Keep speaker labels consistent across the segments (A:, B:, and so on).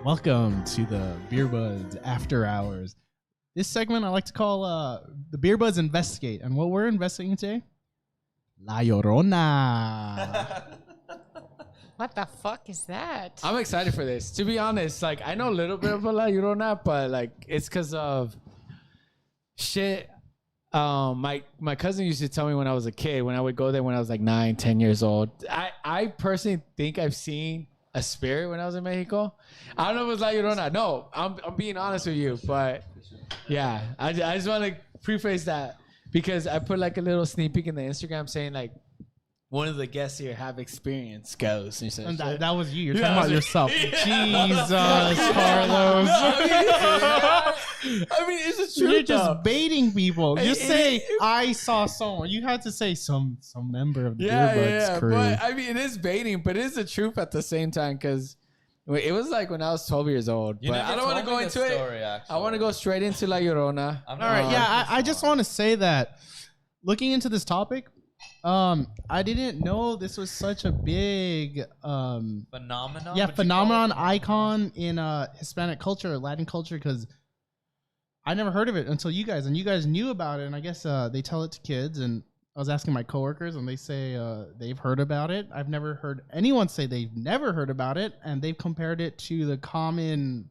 A: Welcome to the Beerbudz After Hours. This segment I like to call the Beerbudz Investigate. And what we're investigating today? La Llorona.
B: What the fuck is that?
C: I'm excited for this. To be honest, like I know a little bit about La Llorona, but like it's because of shit. My cousin used to tell me when I was a kid, when I would go there when I was like 9, 10 years old. I personally think I've seen a spirit when I was in Mexico. I don't know if it was La Llorona. No, I'm being honest with you, but yeah, I just want to preface that because I put like a little sneak peek in the Instagram saying like one of the guests here have experienced ghosts and
A: that was you. You're talking about yourself. Jesus, Carlos.
C: I mean, it's the truth.
A: You're just baiting people. Just say I saw someone. You had to say some member of the Beerbudz crew.
C: But I mean, it is baiting, but it is the truth at the same time because it was like when I was 12 years old. But I don't want to go into it. Actually. I want to go straight into La Llorona.
A: All right, yeah. I just want to say that looking into this topic, I didn't know this was such a big
D: phenomenon.
A: Yeah, phenomenon icon in Hispanic culture, Latin culture, because I never heard of it until you guys, and you guys knew about it. And I guess they tell it to kids. And I was asking my coworkers, and they say they've heard about it. I've never heard anyone say they've never heard about it, and they've compared it to the common.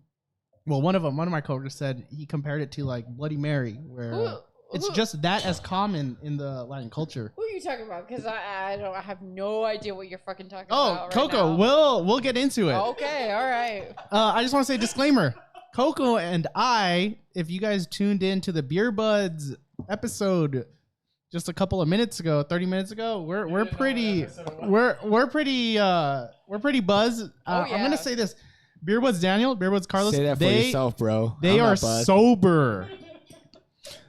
A: Well, one of my coworkers said he compared it to like Bloody Mary, where. It's just that as common in the Latin culture.
B: Who are you talking about? Because I have no idea what you're fucking talking
A: about. Oh, Coco, we'll get into it.
B: Okay, all right.
A: I just want to say disclaimer. Coco and I, if you guys tuned in to the Beerbudz episode just a couple of minutes ago, 30 minutes ago, we're pretty buzzed. I'm gonna say this: Beerbudz Daniel, Beerbudz Carlos.
C: Say that for yourself, bro.
A: They are sober.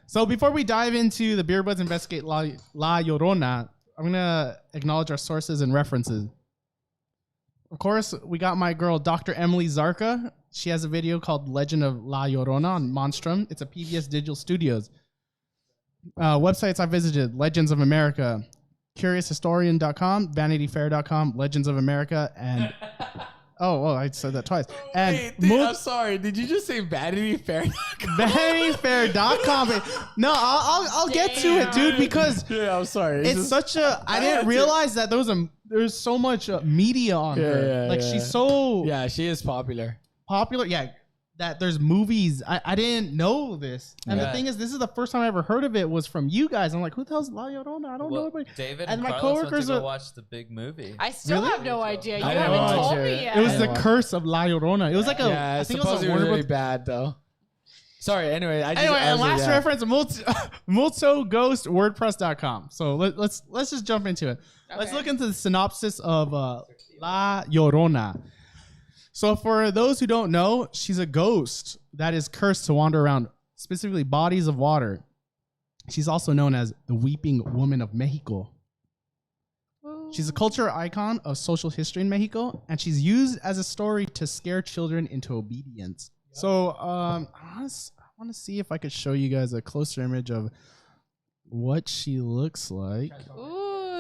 A: So before we dive into the Beerbudz Investigate La Llorona, I'm going to acknowledge our sources and references. Of course, we got my girl, Dr. Emily Zarka. She has a video called Legend of La Llorona on Monstrum. It's a PBS Digital Studios. Websites I visited, Legends of America, CuriousHistorian.com, VanityFair.com, Legends of America, and... Oh, I said that twice. And
C: I'm sorry. Did you just say Vanity Fair?
A: VanityFair.com. No, I'll get to it, dude, because
C: I'm sorry.
A: It's such a. I didn't realize that there's so much media on her. Like she's so.
C: Yeah, she is popular.
A: Popular, yeah. That there's movies. I didn't know this. And the thing is, this is the first time I ever heard of it was from you guys. I'm like, who the hell's La Llorona? I don't know anybody.
D: David and my coworkers went to go watch the big movie.
B: I still have no idea. You haven't told me yet.
A: It was the curse of La Llorona. It was like I think it was
C: really bad though. Sorry. Anyway,
A: last reference, multoghost.wordpress.com. So let's just jump into it. Okay. Let's look into the synopsis of La Llorona. So for those who don't know, she's a ghost that is cursed to wander around specifically bodies of water. She's also known as the Weeping Woman of Mexico. She's a cultural icon of social history in Mexico, and she's used as a story to scare children into obedience. So I want to see if I could show you guys a closer image of what she looks like.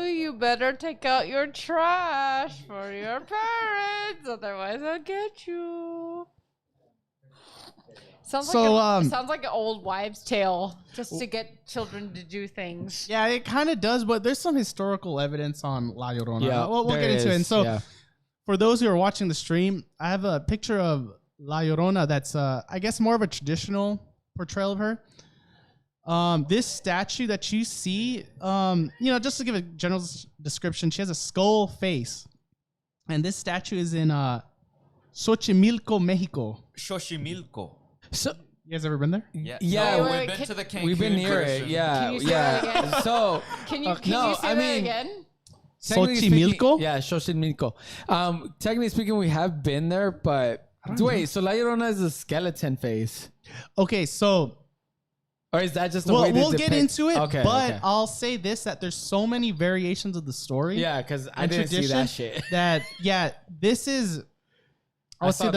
B: You better take out your trash for your parents, otherwise I'll get you. Sounds like an old wives' tale, just to get children to do things.
A: Yeah, it kind of does, but there's some historical evidence on La Llorona.
C: Yeah,
A: we'll get into it. And so, for those who are watching the stream, I have a picture of La Llorona that's, I guess, more of a traditional portrayal of her. This statue that you see, just to give a general description, she has a skull face. And this statue is in Xochimilco, Mexico.
D: Xochimilco.
A: So, you guys ever been there?
D: Yeah. We've been to the Cancun.
C: We've been near it. Yeah.
B: Can you say that again?
C: So,
B: can you say that again?
A: Xochimilco?
C: Yeah, Xochimilco. Technically speaking, we have been there, but wait, so La Llorona is a skeleton face.
A: Okay, so...
C: Or is that just the way
A: we'll get into it, but I'll say this, that there's so many variations of the story.
C: Yeah, because I didn't see that shit.
A: This is... I'll say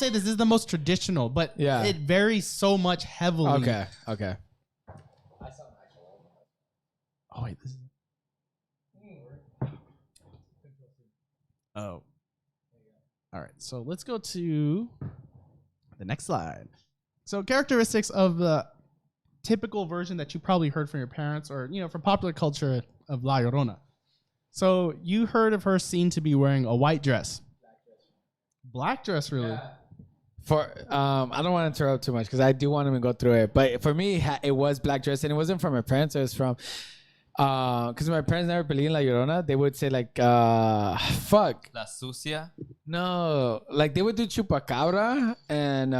A: this is the most traditional, but it varies so much heavily.
C: Okay.
D: I saw an
A: actual woman. Oh, wait. This is... Oh. All All right, so let's go to the next slide. So characteristics of the typical version that you probably heard from your parents or, from popular culture of La Llorona. So you heard of her seen to be wearing a white dress. Black dress, really? Yeah.
C: I don't want to interrupt too much because I do want him to go through it. But for me, it was black dress, and it wasn't from my parents. It was from because my parents never believed in La Llorona. They would say like, fuck.
D: La sucia?
C: No, like they would do chupacabra, and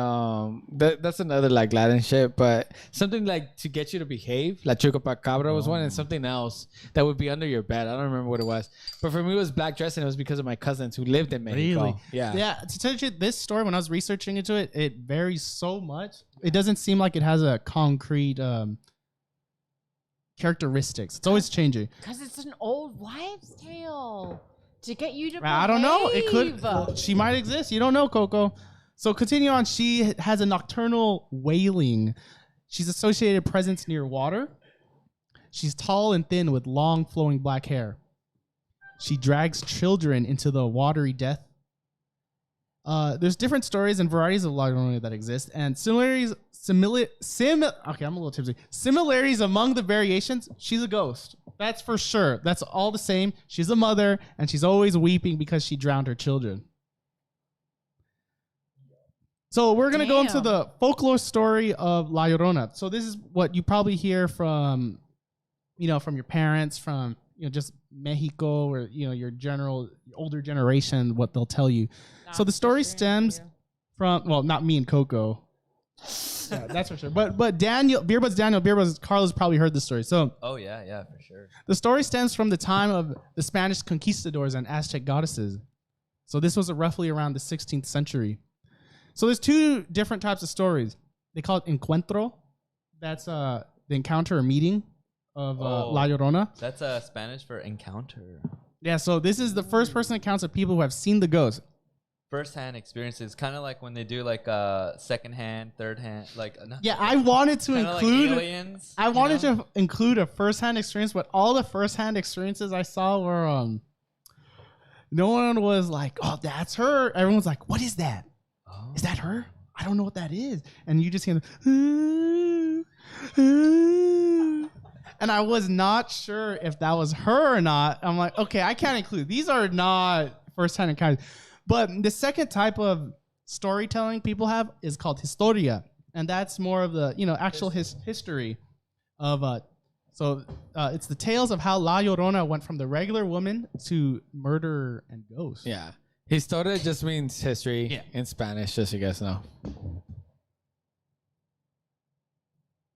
C: that's another like Latin shit. But something like to get you to behave. La chupacabra was one, and something else that would be under your bed. I don't remember what it was. But for me, it was black dress, and it was because of my cousins who lived in Mexico.
A: Really?
C: Yeah.
A: Yeah. To tell you the truth, this story, when I was researching into it, it varies so much. It doesn't seem like it has a concrete characteristics. It's always changing.
B: Because it's an old wives' tale to get you to behave.
A: I don't know. It could. She might exist. You don't know, Coco. So continue on. She has a nocturnal wailing. She's associated presence near water. She's tall and thin with long flowing black hair. She drags children into the watery death. There's different stories and varieties of La Llorona that exist, and similarities among the variations. She's a ghost. That's for sure. That's all the same. She's a mother, and she's always weeping because she drowned her children. So we're going to go into the folklore story of La Llorona. So this is what you probably hear from, from your parents, from, just Mexico or, your older generation, what they'll tell you. So the story stems from, well, not me and Coco. Yeah, that's for sure. But Thebeerbudz Carlos probably heard this story. So
D: yeah, for sure.
A: The story stems from the time of the Spanish conquistadors and Aztec goddesses. So this was roughly around the 16th century. So there's two different types of stories. They call it encuentro. That's the encounter or meeting of La Llorona.
D: That's Spanish for encounter.
A: Yeah, so this is the first person accounts of people who have seen the ghost.
D: First-hand experiences, kind of like when they do like second-hand, third-hand, like.
A: Yeah, I wanted to include.
D: Like aliens,
A: I wanted to include a first-hand experience, but all the first-hand experiences I saw were no one was like, "Oh, that's her." Everyone's like, "What is that? Oh. Is that her? I don't know what that is." And you just hear the, and I was not sure if that was her or not. I'm like, okay, I can't include. These are not first-hand encounters. But the second type of storytelling people have is called historia, and that's more of the actual history of it's the tales of how La Llorona went from the regular woman to murder and ghosts.
C: Yeah, historia just means history in Spanish, just so you guys know.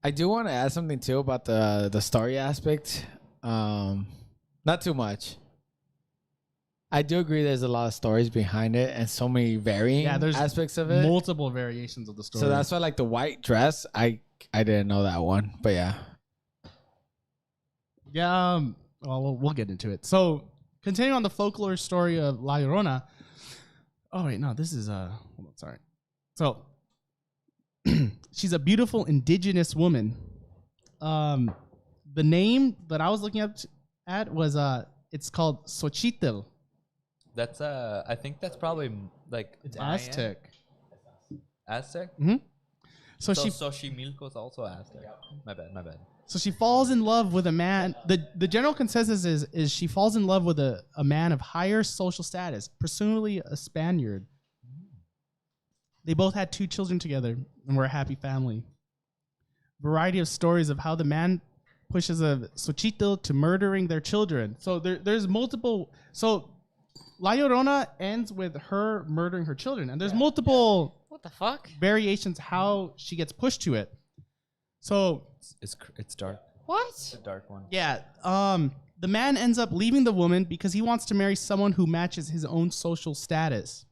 C: I do want to add something too about the story aspect. Not too much. I do agree there's a lot of stories behind it and so many varying aspects of it.
A: Multiple variations of the story.
C: So that's why like the white dress, I didn't know that one, but yeah.
A: Yeah, well, we'll get into it. So continuing on the folklore story of La Llorona. Oh, wait, no, this is, hold on, sorry. So she's a beautiful indigenous woman. The name that I was looking at was, it's called Xochitl.
D: That's I think that's probably like
A: it's
D: Mayan.
A: Aztec.
D: Aztec?
A: Mm-hmm. So
D: Xochimilco is also Aztec. My bad.
A: So she falls in love with a man. The general consensus is she falls in love with a man of higher social status, presumably a Spaniard. They both had 2 children together and were a happy family. Variety of stories of how the man pushes a Xochitl to murdering their children. So there's multiple. So La Llorona ends with her murdering her children, and there's multiple
B: what the fuck
A: variations how she gets pushed to it. So
D: it's dark.
B: What?
D: It's a dark one.
A: Yeah. The man ends up leaving the woman because he wants to marry someone who matches his own social status.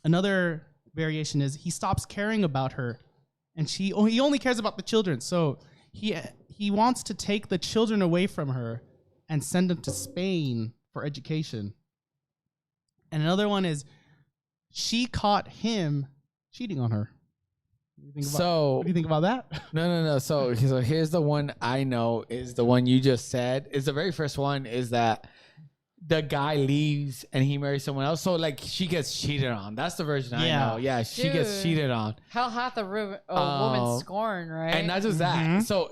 A: Another variation is he stops caring about her, and he only cares about the children. So he wants to take the children away from her and send them to Spain for education. And another one is she caught him cheating on her. What do you think about that?
C: No. So here's the one I know is the one you just said. Is the very first one is that the guy leaves and he marries someone else. So like she gets cheated on. That's the version I know. Yeah, she gets
B: Dude.
C: cheated on.
B: Hell hath a woman scorn, right?
C: And not just that. So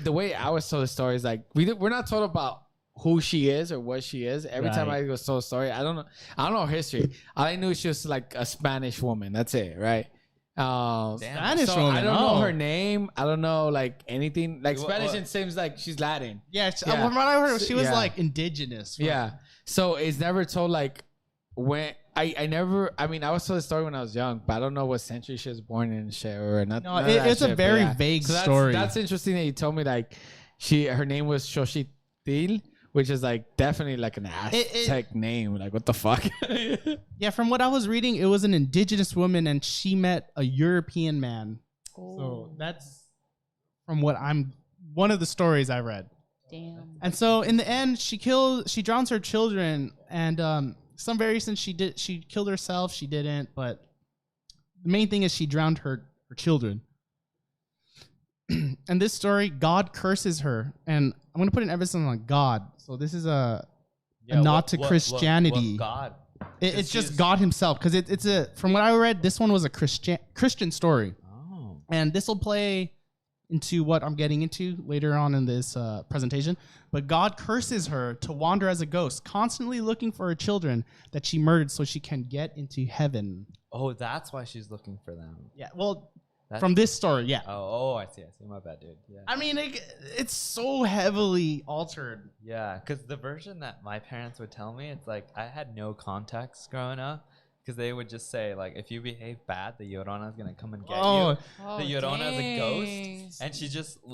C: the way I was told the story is like we're not told about who she is or what she is. Every time I go told a story, I don't know her history. All I knew is she was like a Spanish woman. That's it, right?
A: Spanish
C: so
A: woman.
C: I don't know her name. I don't know like anything. Like
D: What-
C: Spanish,
D: what?
C: it seems like she's Latin.
A: Yeah,
C: Yeah.
A: from what I heard, she was
C: Yeah.
A: like indigenous.
C: Yeah. So it's never told like when I never. I mean, I was told the story when I was young, but I don't know what century she was born in and shit or not.
A: No,
C: none of that
A: it's a
C: shit, but
A: very
C: yeah.
A: vague
C: So
A: story.
C: That's interesting that you told me like her name was Xochitl, which is like definitely like an Aztec name. Like what the fuck?
A: Yeah, from what I was reading, it was an indigenous woman and she met a European man. So that's from what one of the stories I read.
B: Damn.
A: And so in the end, she drowns her children, and some variations she killed herself, she didn't, but the main thing is she drowned her children. And this story, God curses her, and I'm gonna put an emphasis on God. So this is a nod to Christianity.
D: What God?
A: It's just God Himself, because it's from what I read, this one was a Christian story,
D: Oh.
A: and this will play into what I'm getting into later on in this presentation. But God curses her to wander as a ghost, constantly looking for her children that she murdered so she can get into heaven.
D: Oh, that's why she's looking for them.
A: Yeah, well,
D: That's-
A: from this story, yeah.
D: Oh, I see. My bad, dude. Yeah.
A: I mean, it's so heavily altered.
D: Yeah, because the version that my parents would tell me, it's like I had no context growing up. Because they would just say, like, if you behave bad, the Llorona is going to come and get you. The Llorona is a ghost. And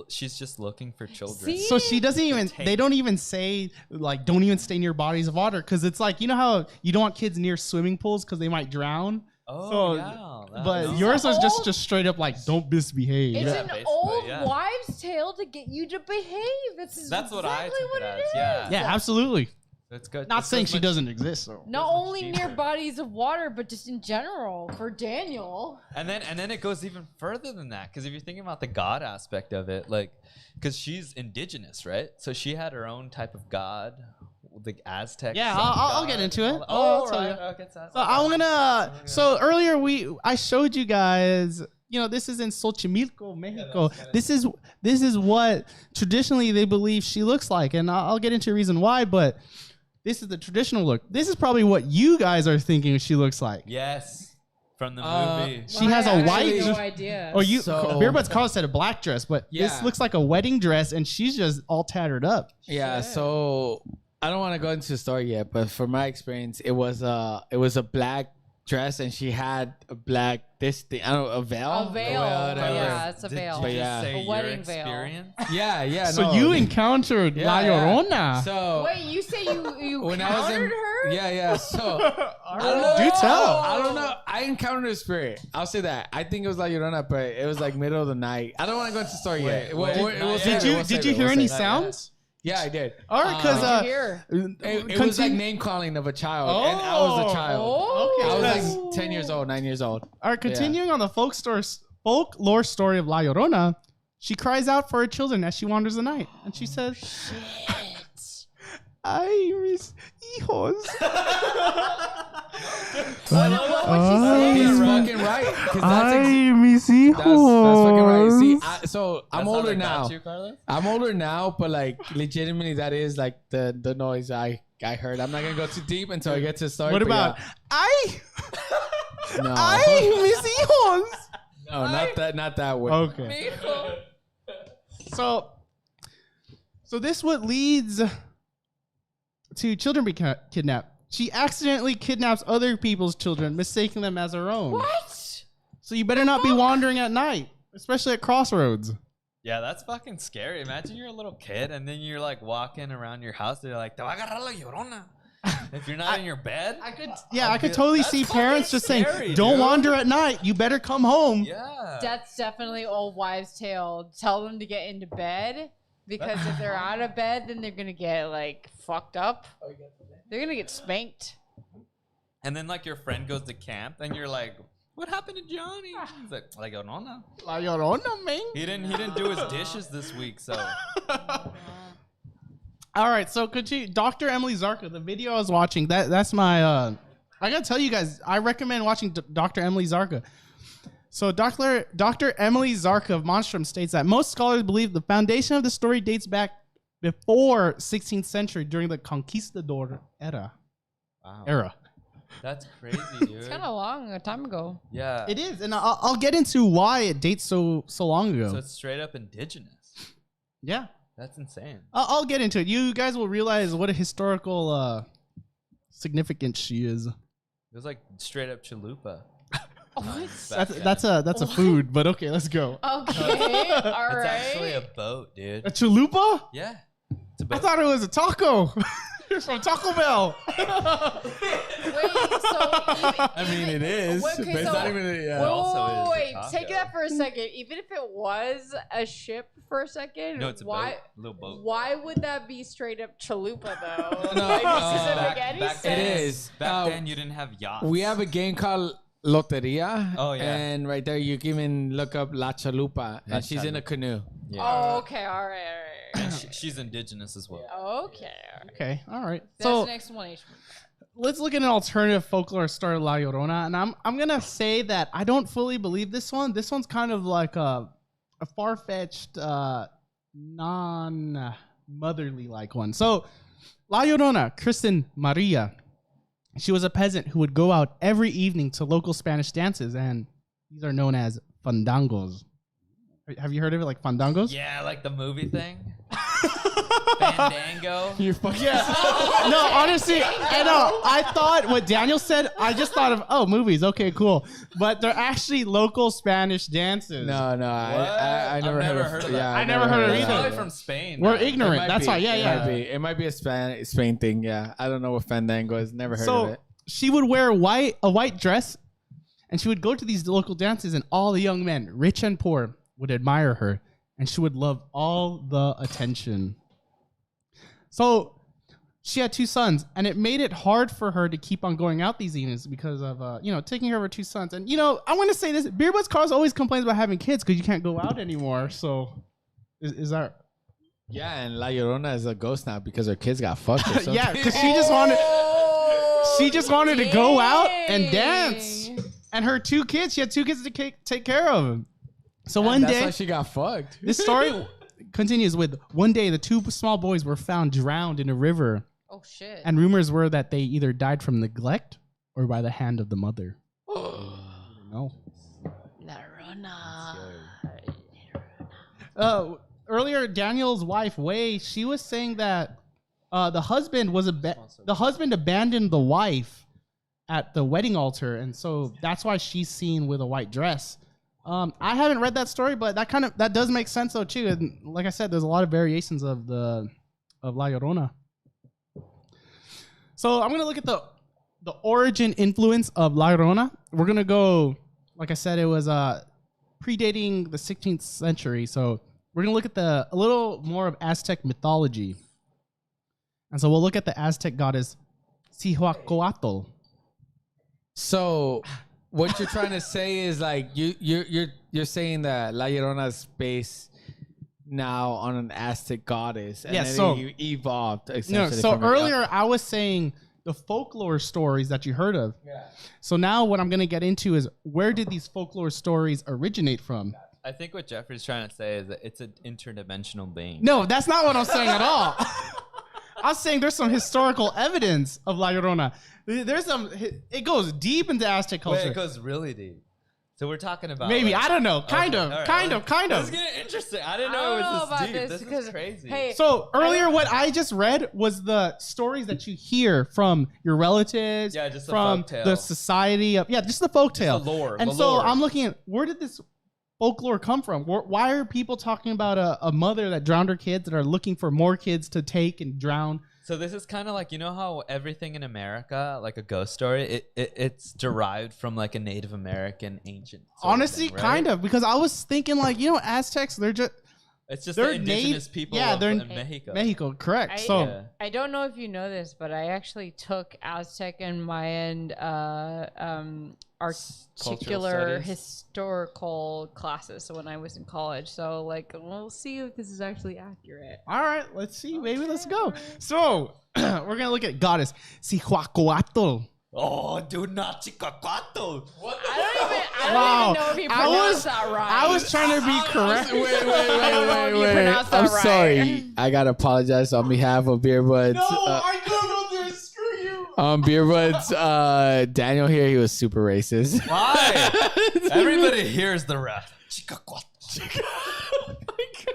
D: she's just looking for children.
B: See?
A: So she doesn't even,
D: take-
A: they don't even say, like, don't even stay near bodies of water. Because it's like, you know how you don't want kids near swimming pools because they might drown?
D: Oh,
A: So-
D: yeah.
A: But
D: no.
A: yours was
B: old-
A: just straight up like, don't misbehave.
B: It's
D: Yeah,
B: an
D: basically,
B: old
D: yeah.
B: wives' tale to get you to behave.
D: That's what I
B: exactly
D: took
B: what
D: it as,
B: is.
D: yeah.
A: Yeah, absolutely.
D: It's good.
A: Not
D: it's
A: saying
D: so
A: she
D: much-
A: doesn't exist, though.
B: Not
D: It's much
B: only
D: deeper.
B: near bodies of water, but just in general for Daniel.
D: And then it goes even further than that. Because if you're thinking about the God aspect of it, like, because she's indigenous, right? So she had her own type of God, the Aztec.
A: Yeah,
D: sun
A: I'll
D: god
A: get into
D: and
A: it.
D: all that.
A: I'll
D: Oh,
A: tell
D: right.
A: you.
D: Okay, so
A: So I'm gonna. So earlier I showed you guys. You know, this is in Xochimilco, Mexico. This is what traditionally they believe she looks like, and I'll get into a reason why. But this is the traditional look. This is probably what you guys are thinking she looks like.
D: Yes, from the movie.
A: She has a
B: I
A: white.
B: have no idea.
A: Oh, you.
C: So-
A: Beerbudz Carl said a black dress, but
C: Yeah.
A: this looks like a wedding dress, and she's just all tattered up.
C: Yeah, so I don't want to go into the story yet, but from my experience, it was a black dress and she had a black a veil.
B: A veil.
C: whatever.
B: Yeah, it's a
D: Did
B: veil.
D: you
C: But
D: just
C: yeah.
D: say
B: A
D: your
B: wedding veil.
D: experience?
C: Yeah.
A: So
C: no.
A: you encountered La Llorona.
C: So
B: Wait, you say you
C: when I was in,
B: countered her?
C: yeah. So I don't know.
A: Do tell.
C: I don't know. I encountered a spirit. I'll say that. I think it was La Llorona, but it was like middle of the night. I don't want to go into the story yet.
A: Did you hear any sounds?
C: Yeah, I did.
A: All right, because
B: What'd you hear?
C: It was like name calling of a child, and I was a child.
B: Oh,
C: I was
A: Because-
C: like 10 years old, 9 years old.
A: All right, continuing on the folklore story of La Llorona, she cries out for her children as she wanders the night, and she says, "Ay, mis hijos."
B: What would she say?
C: He's fucking right. 'Cause that's
A: Ay, mis hijos.
C: that's fucking right. See, I'm
D: That's how
C: older
D: they
C: now.
D: got you, Carlos?
C: I'm older now, but like legitimately, that is like the noise I heard. I'm not gonna go too deep until I get to the story.
A: What
C: but
A: about ay,
C: yeah. No?
A: ay, mis hijos?
C: No, not that way.
A: Okay. So this what leads to children being kidnapped. She accidentally kidnaps other people's children, mistaking them as her own.
B: What?
A: So you better not be wandering at night, especially at crossroads.
D: Yeah, that's fucking scary. Imagine you're a little kid and then you're like walking around your house. They're like, "Te va a agarrar la Llorona." If you're not in your bed,
A: I could totally
D: That's
A: see
D: fucking
A: parents just
D: scary,
A: saying, "Don't
D: dude."
A: wander at night. You better come home."
D: yeah.
B: That's definitely old wives' tale. Tell them to get into bed because if they're out of bed, then they're gonna get like fucked up. They're gonna get spanked.
D: And then like your friend goes to camp and you're like, "What happened to Johnny?" He's like, "La Llorona.
A: La Llorona, man.
D: He didn't do his dishes this week, so."
A: All right, so continue. Dr. Emily Zarka, the video I was watching, that's my. I gotta tell you guys, I recommend watching Dr. Emily Zarka. So Dr. Emily Zarka of Monstrum states that most scholars believe the foundation of the story dates back before 16th century during the conquistador era.
D: Wow. That's crazy, dude.
B: It's kind of long a time ago.
D: Yeah.
A: It is, and I'll get into why it dates so long ago.
D: So it's straight up indigenous.
A: Yeah.
D: That's insane.
A: I'll get into it. You guys will realize what a historical significance she is.
D: It was like straight up chalupa.
A: That's a food, but okay, let's go.
B: Okay, all right.
D: It's actually a boat, dude.
A: A chalupa?
D: Yeah. It's a boat.
A: I thought it was a taco. From Taco Bell.
B: Wait, so
C: I mean, it is.
B: Okay,
C: but it's
B: so-
C: not even.
D: It also is a
B: Wait,
D: taco.
B: take that for a second. Even if it was a ship for a second,
D: No, it's a
B: why?
D: boat. Little boat.
B: Why would that be straight up chalupa though?
C: No,
B: Like, this doesn't make
D: back
B: any
D: then-
B: sense.
C: It is.
D: Back then, you didn't have yachts.
C: We have a game called Loteria.
D: Oh, yeah.
C: And right there, you can even look up La Chalupa,
D: La
C: and she's in a canoe.
D: Yeah.
B: Oh, okay, all right.
D: And she's indigenous as well.
B: Okay.
A: Okay, all right.
B: That's
A: So
B: an explanation.
A: let's look at an alternative folklore story, La Llorona, and I'm gonna say that I don't fully believe this one. This one's kind of like a far-fetched, non-motherly like one. So La Llorona, Kristen Maria, she was a peasant who would go out every evening to local Spanish dances, and these are known as fandangos. Have you heard of it, like fandangos?
D: Yeah, like the movie thing. Fandango.
C: You fucking
A: No, honestly, I thought what Daniel said, I just thought of, movies. Okay, cool. But they're actually local Spanish dances.
C: No, I never
D: I've never
C: heard
D: heard
C: of
D: of
C: it.
D: that.
C: Yeah,
A: I never heard of it
D: It's
A: either.
D: probably from Spain.
A: We're
D: man.
A: ignorant. That's why. Yeah.
C: It might be a Spain thing. Yeah, I don't know what Fandango is. Never heard of
A: So
C: it.
A: she would wear a white dress, and she would go to these local dances, and all the young men, rich and poor, would admire her, and she would love all the attention. So she had 2 sons, and it made it hard for her to keep on going out these evenings because of taking care of her 2 sons. And I want to say this: Beerbudz Cars always complains about having kids because you can't go out anymore. So is that?
C: Yeah, and La Llorona is a ghost now because her kids got fucked or something.
A: Yeah, because she just wanted to go out and dance. And her 2 kids, she had 2 kids to take care of them. So one
C: That's
A: day,
C: why she got fucked.
A: this story continues with one day the 2 small boys were found drowned in a river,
B: Oh shit.
A: and rumors were that they either died from neglect or by the hand of the mother. No.
B: Llorona.
A: Earlier, Daniel's wife Wei, she was saying that the husband abandoned the wife at the wedding altar, and so that's why she's seen with a white dress. I haven't read that story, but that does make sense though too. And like I said, there's a lot of variations of La Llorona. So I'm gonna look at the origin influence of La Llorona. We're gonna go, like I said, it was predating the 16th century. So we're gonna look at a little more of Aztec mythology, and so we'll look at the Aztec goddess Cihuacoatl.
C: So what you're trying to say is like you're saying that La Llorona is based now on an Aztec goddess, and
A: Yeah,
C: then
A: so-
C: it evolved.
A: No,
C: essentially
A: so
C: from it.
A: earlier I was saying the folklore stories that you heard of.
C: Yeah.
A: So now what I'm gonna get into is where did these folklore stories originate from?
D: I think what Jeffrey's trying to say is that it's an interdimensional being.
A: No, that's not what I'm saying at all. I'm saying there's some historical evidence of La Llorona. It goes deep into Aztec culture.
D: Wait, it goes really deep. So we're talking about
A: Maybe,
D: like-
A: I don't know. Kind
D: Okay,
A: of,
D: all right,
A: kind
D: well,
A: of, kind
D: This is
A: of.
D: getting interesting. I didn't
B: I
D: know
B: don't
D: it
B: know
D: was
B: about
D: this deep.
B: this
D: This
B: because-
D: is crazy.
B: hey,
A: So earlier, what I just read was the stories that you hear from your relatives,
D: Yeah, just the
A: from
D: folktale.
A: the society of, just the folktale.
D: the lore,
A: And
D: the
A: so
D: lore.
A: I'm looking at where did this folklore come from? Why are people talking about a mother that drowned her kids that are looking for more kids to take and drown?
D: So this is kind of like, how everything in America, like a ghost story, it's derived from like a Native American ancient. sort of
A: Honestly,
D: thing, right?
A: kind of, because I was thinking like, Aztecs, they're just
D: It's just
A: They're
D: the indigenous people
A: they're
D: in Mexico.
A: Mexico, correct. So
B: I don't know if you know this, but I actually took Aztec and Mayan articular historical classes when I was in college. So like, we'll see if this is actually accurate.
A: all right, let's see. Maybe let's go. So we're gonna look at goddess Cihuacoatl.
D: Oh, dude, not Chicacuato.
B: I don't even know if you pronounced that right.
A: I was trying to be correct.
B: Wait.
C: I'm sorry. I gotta apologize on behalf of Beerbudz.
A: I googled this. Screw you.
C: Beerbudz, Daniel here, he was super racist.
D: Why? Everybody hears the rest. Chicacuato.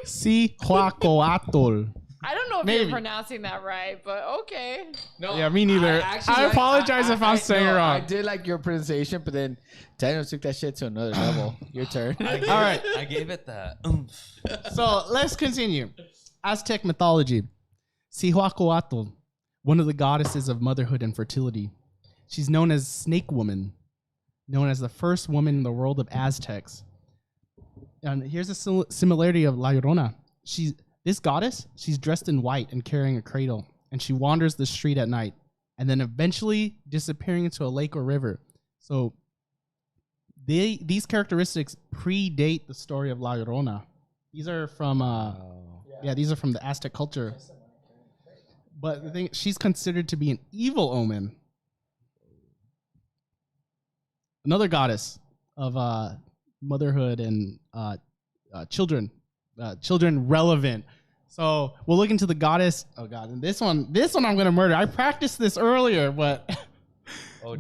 A: Cihuacoatl.
B: I don't know if
A: Maybe.
B: you're pronouncing that right, but okay.
C: No,
A: Yeah, me neither. I apologize if I'm saying it wrong.
C: I did like your pronunciation, but then Daniel took that shit to another level. Your turn.
A: All right.
D: I gave it that.
A: So let's continue. Aztec mythology. Cihuacoatl, one of the goddesses of motherhood and fertility. She's known as Snake Woman, known as the first woman in the world of Aztecs. And here's a similarity of La Llorona. This goddess, she's dressed in white and carrying a cradle, and she wanders the street at night, and then eventually disappearing into a lake or river. So these characteristics predate the story of La Llorona. These are from these are from the Aztec culture. But the thing, she's considered to be an evil omen. Another goddess of motherhood and children relevant. So we'll look into the goddess. Oh God, and this one I'm gonna murder. I practiced this earlier, but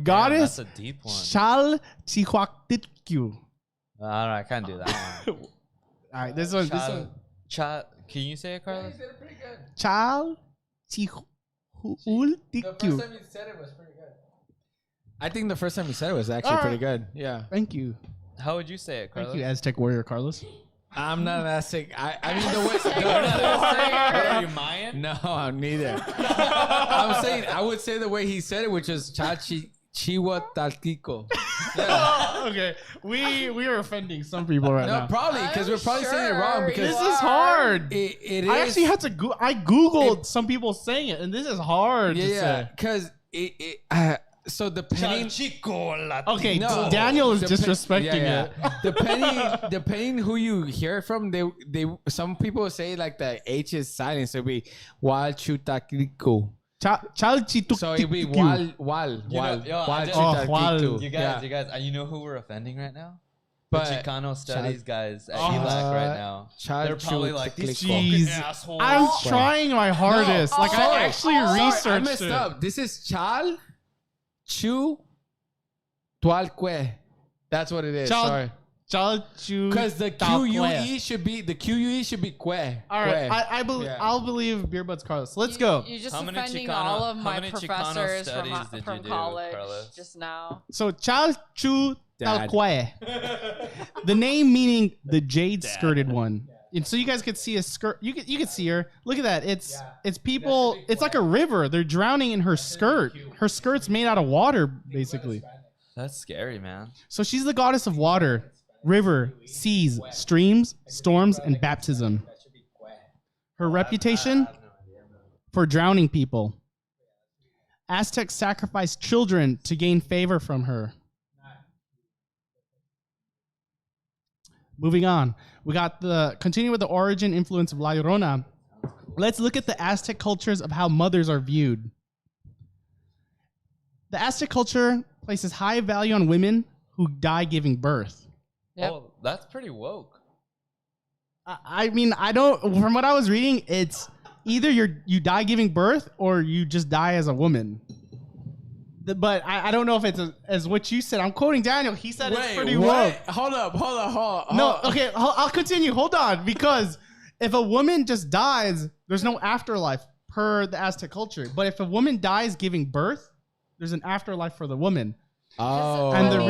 A: goddess
D: that's a deep one.
A: Chalchihuactitcu.
D: I can't do that one.
A: All right, this one.
D: Can you say it, Carlos?
A: Chalchihuactitcu.
C: you said it was pretty good. I think the first time you said it was actually pretty good. Yeah.
A: Thank you.
D: How would you say it, Carlos?
A: Thank you, Aztec warrior Carlos.
C: I'm not an Aztec. I mean the way.
D: Are you Mayan?
C: No, I'm neither. I'm saying I would say the way he said it, which is Chihuatalquico. Yeah.
A: Okay, we are offending some people right
C: No,
A: now.
C: probably because we're probably saying it wrong. Because
A: This is hard.
C: it is.
A: I actually had to I googled some people saying it, and this is hard to say.
C: Because so depending.
A: Okay,
C: No.
A: Daniel is
C: Depe-
A: disrespecting it.
C: Depending who you hear it from, they some people say like the H is silent, so it'd be Walchutaquico. So it'd be Wal.
D: You guys, you know who we're offending right now?
C: But
D: The Chicano studies guys at ELAC right now. They're probably like, these
A: Jeez.
D: fucking assholes.
A: I'm trying my hardest.
C: No.
A: Like I actually researched
C: I messed
A: it.
C: up. This is Chal Chu Tualque. That's what it is. Sorry. Because the QUE should be que.
A: All right, I believe I'll believe Beerbudz Carlos. Let's go.
B: You're just
D: How many
B: offending
D: Chicano-
B: all of
D: how
B: my
D: many Chicano
B: professors
D: studies did you
B: from
D: do,
B: college
D: Carlos?
B: just now.
A: So Chalchu
C: Dad.
A: Talque. The name meaning the jade skirted one. And so you guys could see a skirt. You could see her. Look at that. It's people. It's like a river. They're drowning in her skirt. Her skirt's made out of water, basically.
D: That's scary, man.
A: So she's the goddess of water, river, seas, streams, storms, and baptism. Her reputation for drowning people. Aztecs sacrificed children to gain favor from her. Moving on, we got continue with the origin influence of La Llorona. Let's look at the Aztec cultures of how mothers are viewed. The Aztec culture places high value on women who die giving birth.
B: Yep.
D: Oh, that's pretty woke.
A: I mean, I don't. From what I was reading, it's either you die giving birth or you just die as a woman. But I don't know if it's as what you said. I'm quoting Daniel. He said it's pretty woke.
C: Hold up.
A: No, okay, I'll continue. Hold on, because if a woman just dies, there's no afterlife per the Aztec culture. But if a woman dies giving birth, there's an afterlife for the woman.
C: Oh.
A: And the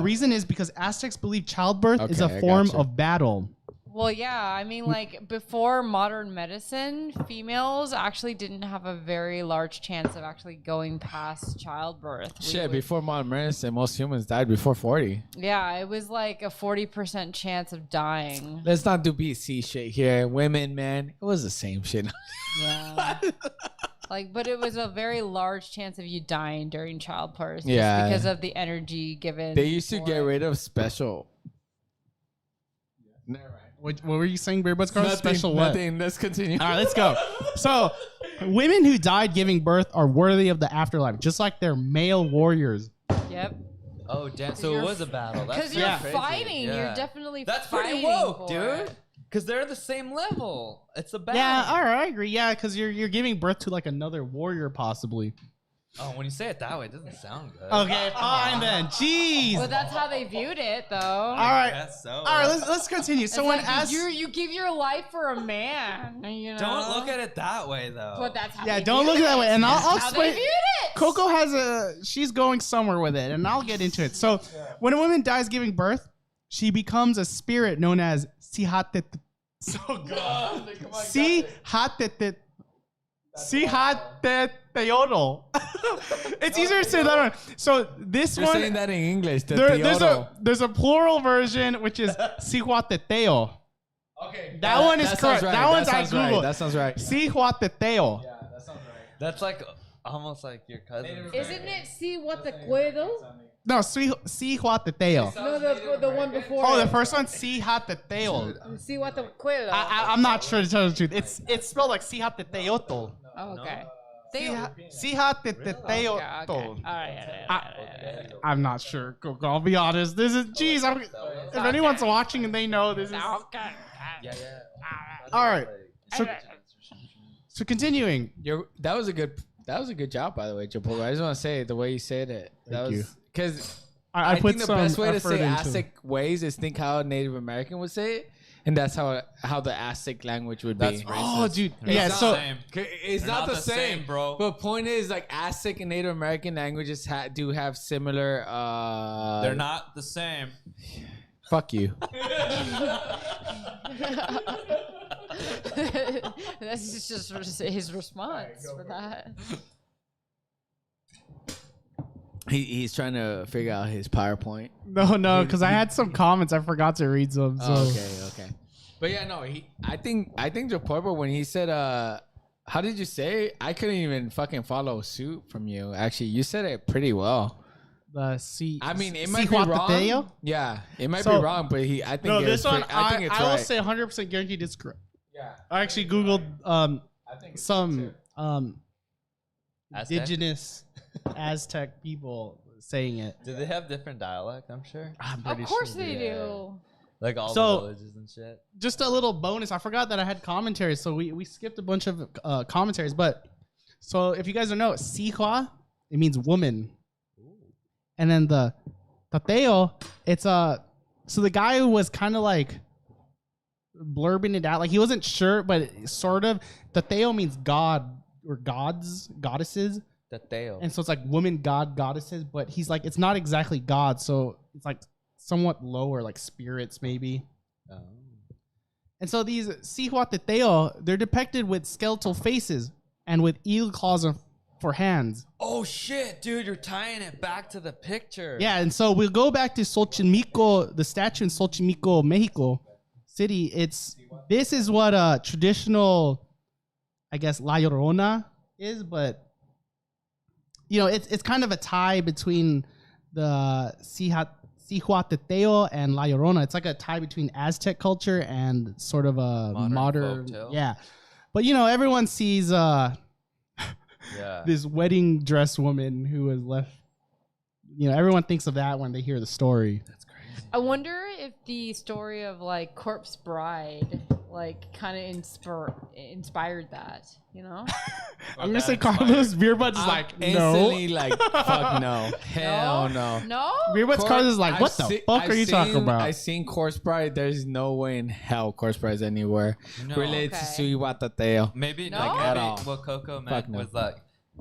A: reason is because Aztecs believe childbirth is a
C: Okay, I
A: form
C: gotcha.
A: of battle.
B: Well, yeah. I mean, like before modern medicine, females actually didn't have a very large chance of actually going past childbirth.
C: Before modern medicine, most humans died before 40.
B: Yeah, it was like a 40% chance of dying.
C: Let's not do BC shit here. Women, man, it was the same shit.
B: Yeah. But it was a very large chance of you dying during childbirth. Just
C: Yeah.
B: because of the energy given.
C: They used to
B: for
C: get
B: it.
C: rid of special. Never mind.
A: What were you saying, Beerbudz? Carl? Special what?
C: Nothing. Let's continue.
A: All right, let's go. So, women who died giving birth are worthy of the afterlife, just like their male warriors.
B: Yep.
D: Oh, damn. So it was a battle. That's
B: Because you're
D: crazy.
B: fighting.
D: Yeah.
B: You're definitely
D: That's
B: fighting
D: pretty woke,
B: for
D: dude.
B: it.
D: Because they're the same level. It's a battle.
A: Yeah, all right, I agree. Yeah, because you're giving birth to like another warrior, possibly.
D: Oh, when you say it that way, it doesn't sound good.
A: Okay, fine then. Jeez.
B: But that's how they viewed it, though.
A: All right.
D: Guess so.
A: All right, let's continue. So
B: It's
A: when
B: like
A: as
B: you give your life for a man, you know.
D: Don't look at it that way, though.
B: But that's how
A: yeah,
B: they
A: don't
B: viewed
A: look that
B: it.
A: way, and I'll
B: That's how they
A: explain.
B: viewed it.
A: Coco she's going somewhere with it, and I'll get into it. So when a woman dies giving birth, she becomes a spirit known as Sihatet. So God, Sihatet. Sihateteotl. It's easier to say that one. So this
C: You're
A: one,
C: saying that in English.
A: there's a plural version which is Sihuateteo.
C: Okay.
A: That one is correct.
C: Right.
A: That one's
C: sounds
A: at Google.
C: Right. That sounds right.
A: Sihuateteo.
C: Yeah, that sounds right.
D: That's like almost like your cousin.
B: Isn't it see what the cuedo?
A: No, Sihuateteo.
B: No, the one before.
A: Oh, the first one, Sihateteo.
B: See what the cuedo.
A: I'm not sure to tell you the truth. It's spelled like Sihateteotl.
B: Oh, okay.
A: Sihateteotl.
B: All right.
A: I'm not sure. Coco, I'll be honest. This is, geez, if anyone's watching and they know, this is.
B: Okay.
D: Yeah.
A: All right. So continuing.
C: That was a good job, by the way, Chipotle. I just want to say the way you said it.
A: Thank you.
C: Because
A: I
C: I
A: put
C: think the
A: some
C: best way to
A: effort
C: say
A: into
C: Aztec ways is think how a Native American would say it, and that's how the Aztec language would
D: That's
C: be.
D: racist.
A: Oh, dude.
D: It's
A: Yeah,
D: not
A: so
D: the same.
C: It's
D: They're
C: not the same,
D: bro.
C: But point is, like Aztec and Native American languages do have similar.
D: They're not the same.
C: Fuck you.
B: That's just his response for that.
C: He's trying to figure out his PowerPoint.
A: No, because I had some comments. I forgot to read some. So.
C: Okay. But yeah, no. I think Joe Porpo, when he said, how did you say it? I couldn't even fucking follow suit from you. Actually, you said it pretty well.
A: The C.
C: I mean, it might be wrong. Yeah, it might be wrong, but I think
A: this one.
C: I think it's
A: I will
C: right.
A: say 100% guaranteed it's correct.
C: Yeah.
A: I actually googled some
D: Aztec?
A: indigenous Aztec people saying it.
D: Do they have different dialect? I'm sure.
A: I'm
B: Of
A: pretty
B: course
A: sure.
B: they do.
D: Like all
A: So-
D: the villages and shit.
A: Just a little bonus. I forgot that I had commentaries, so we skipped a bunch of commentaries. But so if you guys don't know, Sihua, it means woman, and then the Tateo, it's so the guy who was kind of like blurbing it out, like he wasn't sure, but sort of. Tateo means god or gods, goddesses.
D: The tail.
A: And so it's like woman, god, goddesses, but he's like, it's not exactly God. So it's like somewhat lower, like spirits maybe.
D: Oh.
A: And so these Sihuateteo, they're depicted with skeletal faces and with eel claws for hands.
D: Oh shit, dude, you're tying it back to the picture.
A: Yeah, and so we'll go back to Xochimilco, the statue in Xochimilco, Mexico City. This is what traditional, I guess, La Llorona is, but you know, it's kind of a tie between the Sihuateteo and La Llorona. It's like a tie between Aztec culture and sort of a modern
D: folktale.
A: yeah. But you know, everyone sees
D: Yeah.
A: this wedding dress woman who was left. You know, everyone thinks of that when they hear the story.
D: That's crazy.
B: I wonder if the story of like Corpse Bride like kind of inspired that, you know?
A: I'm gonna say Carlos Beerbudz is like
C: instantly
A: no.
C: like fuck no, hell no.
B: No?
A: Beerbudz Carlos is like, what the fuck are you talking about?
C: I've seen Corpse Bride. There's no way in hell Corpse Bride is anywhere
D: No.
C: related
B: Okay.
C: to Sihuateteo.
D: Maybe
B: No?
D: like
C: At
D: maybe
C: all.
D: what Coco
C: Fuck
D: meant
C: no.
D: was like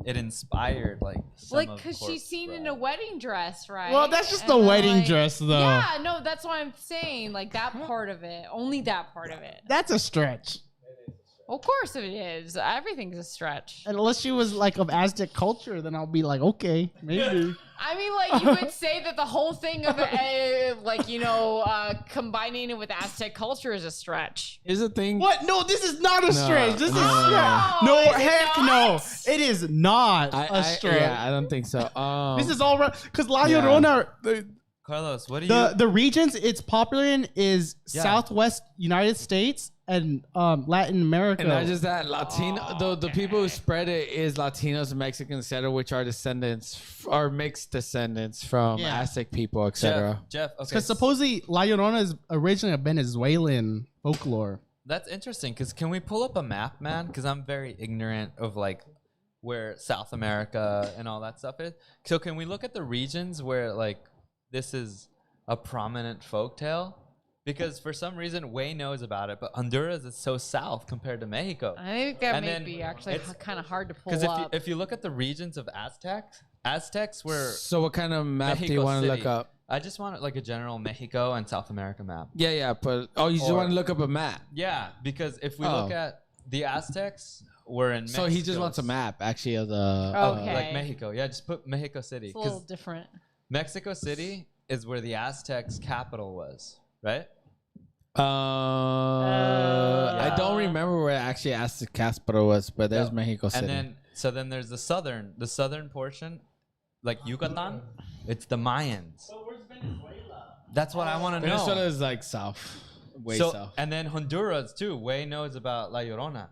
D: it inspired like some
B: Like,
D: of
B: because
D: corpse
B: she's seen in
D: bride.
B: a wedding dress, right?
A: Well, that's just
B: And
A: the
B: then,
A: wedding
B: like-
A: dress, though.
B: Yeah, no, that's what I'm saying. Like, that part of it. Only that part of it.
A: That's a stretch.
B: Of course it is. Everything's a stretch.
A: Unless she was like of Aztec culture, then I'll be like, okay, maybe.
B: I mean, like, you would say that the whole thing of, like, you know, combining it with Aztec culture is a stretch.
C: Here's the thing.
A: What? No, this is not a stretch. This is
C: no, no,
A: stretch.
B: no.
A: No,
B: Is it
A: heck
B: not?
A: no. It is not a stretch.
C: Yeah, I don't think so.
A: This is all right. Because La
C: Yeah.
A: Llorona,
D: Carlos, what do you?
A: the regions it's popular in is
D: Yeah.
A: Southwest United States and Latin America.
C: And not just that, Latino. The people who spread it is Latinos and Mexicans, etc., which are descendants or mixed descendants from
A: Yeah.
C: Aztec people, etc.
D: Jeff. Okay.
A: Because supposedly La Llorona is originally a Venezuelan folklore.
D: That's interesting. Because can we pull up a map, man? Because I'm very ignorant of like where South America and all that stuff is. So can we look at the regions where like this is a prominent folktale? Because for some reason, Way knows about it, but Honduras is so south compared to Mexico.
B: I think that
D: And
B: may
D: then
B: be actually
D: it's-
B: kind of hard to pull
D: Because
B: up.
D: if you look at the regions of Aztecs were
C: So what kind of map do you
D: Mexico
C: want to look
D: City.
C: up?
D: I just want like a general Mexico and South America map.
C: Yeah, but you just
D: Or-
C: want to look up a map.
D: Yeah, because if we
C: Oh.
D: look at the Aztecs, were in Mexico.
C: So he just wants a map, actually, of the.
B: Okay.
D: Like Mexico. Yeah, just put Mexico City.
B: it's a little
D: Because
B: different.
D: Mexico City is where the Aztecs' capital was, right?
C: I don't remember where actually Aztec capital was, but there's
D: Yeah.
C: Mexico City.
D: And then there's the southern portion, like Yucatan. It's the Mayans.
A: But where's Venezuela?
D: That's what I want to know.
C: Venezuela is like south, way
D: so,
C: south.
D: and then Honduras too. Way knows about La Llorona.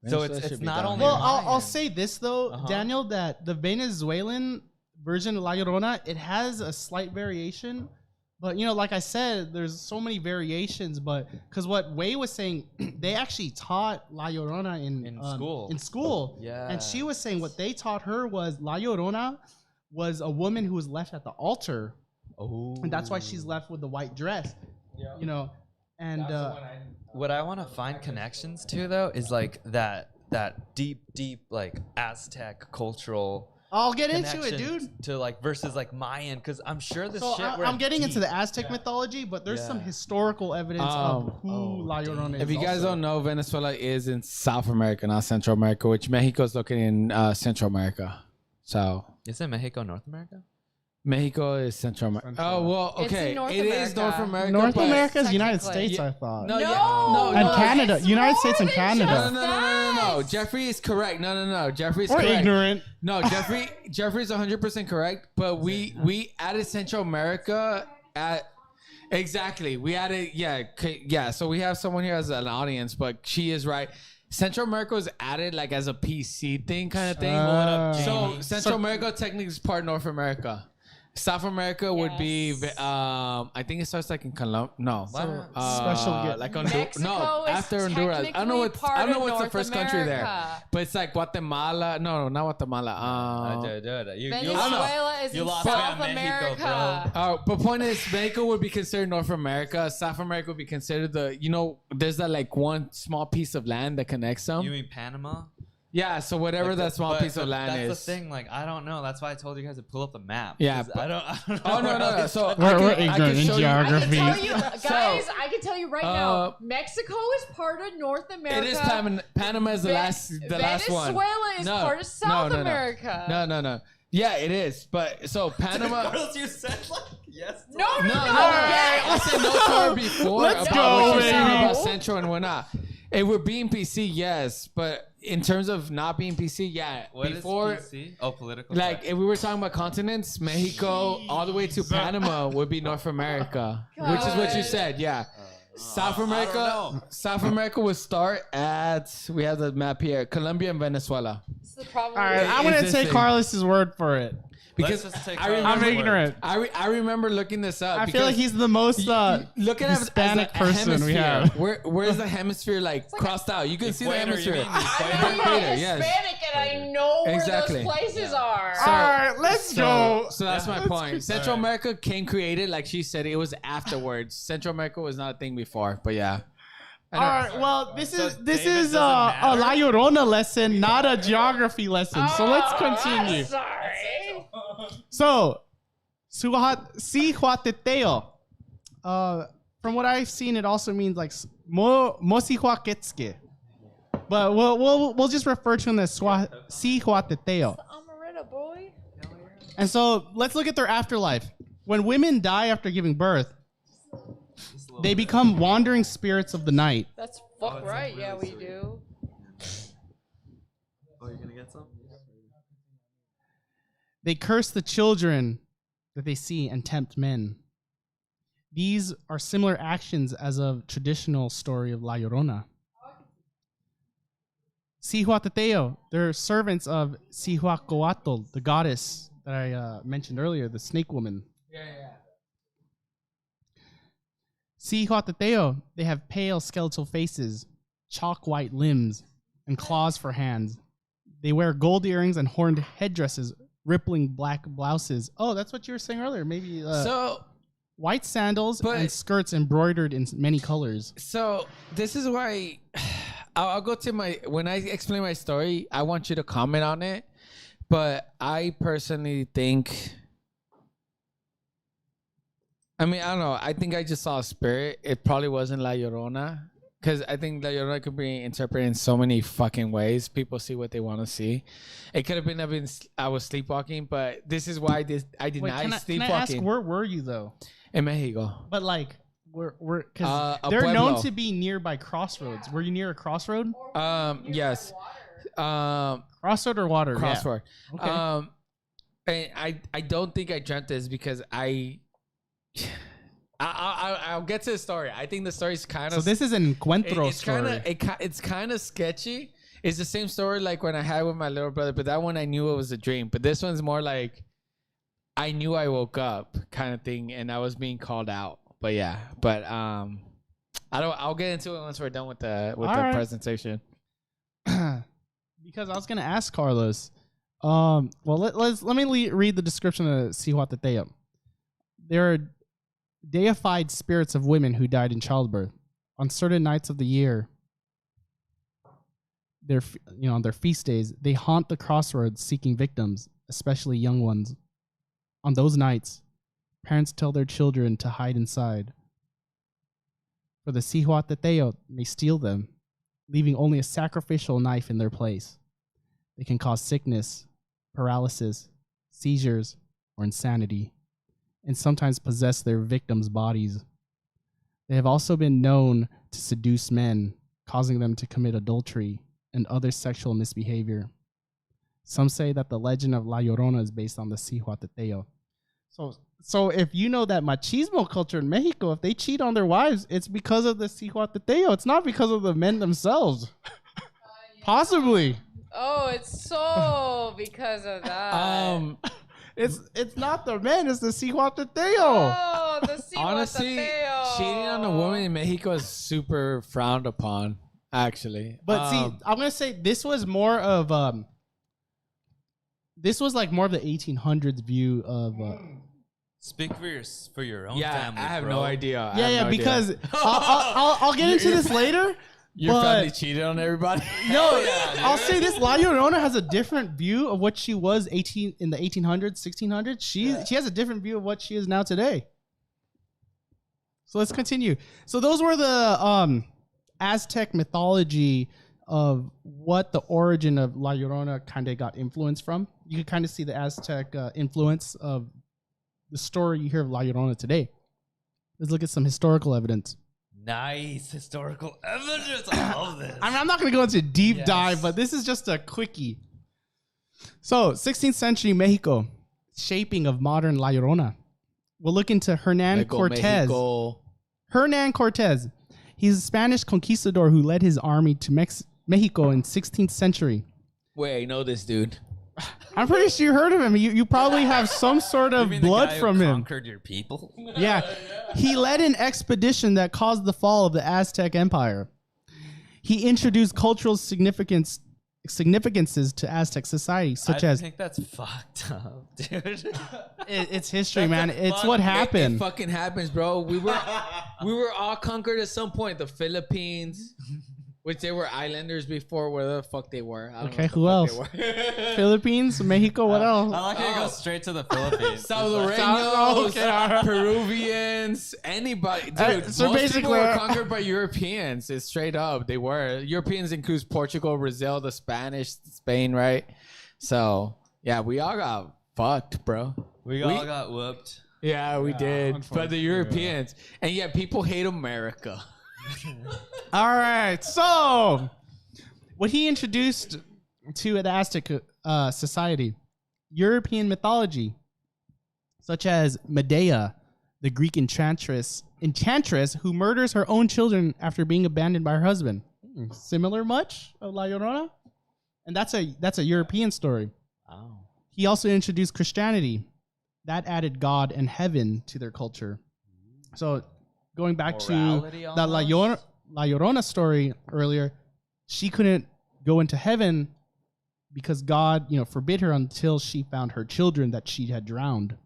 D: So
C: Venezuela
D: it's
C: should be
D: not
C: down
D: only.
C: here.
A: Well, I'll
D: Mayan.
A: say this though,
D: Uh-huh.
A: Daniel, that the Venezuelan version of La Llorona, it has a slight variation. But, you know, like I said, there's so many variations. But because what Wei was saying, they actually taught La Llorona
D: In school.
A: In school.
D: Yeah.
A: And she was saying what they taught her was La Llorona was a woman who was left at the altar.
D: Oh.
A: And that's why she's left with the white dress. You know, and
D: What I want to find connections to though is like that deep like Aztec cultural.
A: I'll get into it,
D: connection
A: dude.
D: To like versus like Mayan, because I'm sure this
A: So
D: shit.
A: I'm getting into the Aztec mythology, but there's some
D: Yeah.
A: historical evidence of who La Llorona is.
C: If you guys
A: also.
C: don't know, Venezuela is in South America, not Central America, which Mexico is located in Central America. So
D: Is it Mexico, North America?
C: Mexico is Central America. Oh, well,
B: It's in
C: okay.
B: North
C: It is
B: America.
C: North America.
A: North
C: but-
A: America is United
B: technically-
A: States, I thought.
C: No,
B: No,
C: yeah,
A: And Canada.
B: it's
A: United
B: more
A: States and
B: than
A: Canada.
B: just
C: No.
B: that.
C: Jeffrey is correct. No. Jeffrey's
A: Or
C: correct.
A: ignorant.
C: No, Jeffrey's 100% correct. But we added Central America at exactly. We added yeah. So we have someone here as an audience, but she is right. Central America was added like as a PC thing kind of thing. So
D: Jamie.
C: Central America technically is part North America. South America would be,
B: Yes.
C: I think it starts like in Colombia. No,
A: Special gift.
C: like Honduras.
B: Mexico
C: No,
B: is
C: after Honduras. I don't know what's
B: technically part of
C: the
B: North
C: first country there,
B: America.
C: but it's like Guatemala. No, not Guatemala.
D: Dude, you
B: Venezuela is
D: You
B: in
D: lost me
B: South
D: at Mexico,
B: America.
C: But point is, Mexico would be considered North America. South America would be considered there's that like one small piece of land that connects them.
D: You mean Panama?
C: Yeah, so whatever that small
D: But-
C: piece of
D: but
C: land
D: that's
C: is.
D: the thing. Like I don't know. That's why I told you guys to pull up the map.
C: Yeah,
D: 'cause
C: but-
D: I don't know.
C: Oh no.
D: where
C: So
A: We're
C: I can
A: ignorant in
C: show you-
B: I can
A: geography.
B: tell you, guys. I can tell you right now. Mexico is part of North America.
C: It is Panama is the last one.
B: Venezuela is part of South America.
C: No. Yeah, it is. But so Panama.
D: Carlos, you said like yes.
B: No.
C: I said no to her before.
A: Let's
C: about
A: go,
C: what you're saying
A: baby.
C: about Central and whatnot. If we're being PC, yes, but in terms of not being PC, yeah.
D: What
C: before,
D: is PC? Oh, political.
C: like, if we were talking about continents, Mexico all the way to Panama would be North America, which is what you said. Yeah. South America would start at, we have the map here, Colombia and Venezuela.
B: It's the problem.
A: All right, I'm going to take
C: Existing.
A: Carlos's word for it.
C: Because
D: Let's just take
C: I
D: Carlos'
C: remember,
A: I'm ignorant.
C: I remember looking this up.
A: I feel like
C: because
A: he's the most
C: look at it as
A: Hispanic
C: a
A: person we
C: hemisphere.
A: have.
C: Where's the hemisphere like crossed out? You can see the
D: Equator, you
C: hemisphere.
D: mean?
B: I know you're
C: Equator, yes.
B: Hispanic and I know where
C: Exactly.
B: those places are.
A: All right, let's go.
C: So that's my
A: Let's
C: point.
A: keep-
C: Central America came created, like she said, it was afterwards. Central America was not a thing before, but yeah.
A: All right. Well, this is
D: David
A: a
D: doesn't
A: La Llorona lesson, not a geography lesson. So let's continue.
B: Sorry.
A: So, Sihuateteo. From what I've seen, it also means like Mosihuaquetzque. But we'll just refer to him as Sihuateteo.
B: Amaretta, boy.
A: And so let's look at their afterlife. When women die after giving birth, they become wandering spirits of the night.
B: That's fuck right.
D: really
B: Yeah, we
D: sweet.
B: do.
D: Oh, you're gonna get some?
A: They curse the children that they see and tempt men. These are similar actions as a traditional story of La Llorona. Sihuateteo, they're servants of Sihuacoatl, the goddess that I mentioned earlier, the snake woman.
C: Yeah.
A: Sihuateteo, they have pale skeletal faces, chalk white limbs, and claws for hands. They wear gold earrings and horned headdresses, rippling black blouses. Oh, that's what you were saying earlier. Maybe white sandals and skirts embroidered in many colors.
C: So this is why I'll go to when I explain my story, I want you to comment on it. But I personally think, I mean, I don't know. I think I just saw a spirit. It probably wasn't La Llorona. Because I think La Llorona could be interpreted in so many fucking ways. People see what they want to see. It could have been I was sleepwalking, but this is why I denied sleepwalking.
A: Can I ask, where were you though?
C: In Mexico.
A: But like, because they're
C: Pueblo.
A: known to be nearby crossroads. Were you near a crossroad?
C: Yes.
A: Crossroad or water?
C: Crossroad.
A: Yeah. Okay.
C: And I don't think I dreamt this because I'll get to the story. I think the story's kind of.
A: So this is an encuentro story.
C: It's kind of sketchy. It's the same story like when I had with my little brother, but that one I knew it was a dream. But this one's more like I knew I woke up kind of thing, and I was being called out. But yeah, I'll get into it once we're done with the presentation.
A: Because I was gonna ask Carlos. Well, let me read the description of Sihuateteo. There are deified spirits of women who died in childbirth. On certain nights of the year, on their feast days, they haunt the crossroads seeking victims, especially young ones. On those nights, parents tell their children to hide inside. For the Sihuateteo may steal them, leaving only a sacrificial knife in their place. They can cause sickness, paralysis, seizures, or insanity, and sometimes possess their victims' bodies. They have also been known to seduce men, causing them to commit adultery and other sexual misbehavior. Some say that the legend of La Llorona is based on the Sihuateteo. So if you know that machismo culture in Mexico, if they cheat on their wives, it's because of the Sihuateteo. It's not because of the men themselves. Possibly.
B: Oh, it's so because of that.
A: It's not the men, it's the Sihuateteo.
B: Oh, the Sihuateteo.
C: Honestly, cheating on a woman in Mexico is super frowned upon, actually.
A: But see, I'm gonna say this was more of this was like more of the 1800s view of.
D: Speak for your own family.
C: I have
D: bro.
C: no idea.
A: Because I'll get into this later.
C: Your family cheated on everybody.
A: No, I'll say this: La Llorona has a different view of what she was in the 1800s, 1600s. She has a different view of what she is now today. So let's continue. So those were the Aztec mythology of what the origin of La Llorona kind of got influenced from. You can kind of see the Aztec influence of the story you hear of La Llorona today. Let's look at some historical evidence.
D: Nice historical evidence. I love this.
A: I'm not going to go into a deep dive, but this is just a quickie. So, 16th century Mexico, shaping of modern La Llorona. We'll look into Hernan Cortez. Hernan Cortez. He's a Spanish conquistador who led his army to Mexico in 16th century.
C: Wait, I know this dude.
A: I'm pretty sure you heard of him. You probably have some sort of blood from him.
D: Conquered your people.
A: Yeah. He led an expedition that caused the fall of the Aztec Empire. He introduced cultural significance significances to Aztec society, such
D: I
A: as
D: think that's fucked up, dude.
A: it's history,
D: That's
A: man.
D: a
A: It's
D: fun-
A: what
C: It
A: happened.
C: fucking happens, bro. We were all conquered at some point. The Philippines, which they were islanders before, where the fuck they were. I don't
A: Okay,
C: know what the
A: who
C: fuck they were.
A: Philippines, Mexico, what else?
D: I like how you go straight to the Philippines.
C: Salvadoreños,
A: Okay, all right.
C: Peruvians, anybody. Dude,
A: so
C: most
A: basically-
C: people were conquered by Europeans. It's straight up. They were. Europeans includes Portugal, Brazil, the Spanish, Spain, right? So, yeah, we all got fucked, bro.
D: We all got whooped.
C: Yeah, we did. But
A: unfortunately,
C: the Europeans. And yet people hate America.
A: All right. So, what he introduced to the Aztec society, European mythology, such as Medea, the Greek enchantress who murders her own children after being abandoned by her husband. Similar much of La Llorona? And that's a European story.
D: Oh.
A: He also introduced Christianity. That added God and heaven to their culture. So going back
D: Morality
A: to the La
D: almost?
A: Llorona story earlier, she couldn't go into heaven because God, forbid her until she found her children that she had drowned.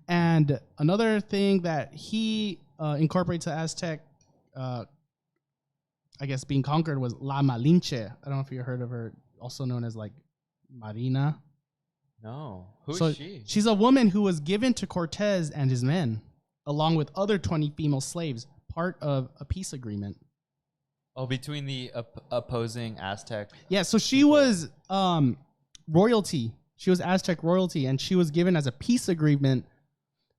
A: And another thing that he incorporated to Aztec, I guess being conquered, was La Malinche. I don't know if you heard of her, also known as like Marina.
D: No. Who's
A: So
D: she?
A: she's a woman who was given to Cortez and his men, along with other 20 female slaves, part of a peace agreement.
D: Oh, between the opposing Aztec.
A: Yeah, so she was royalty. She was Aztec royalty, and she was given as a peace agreement,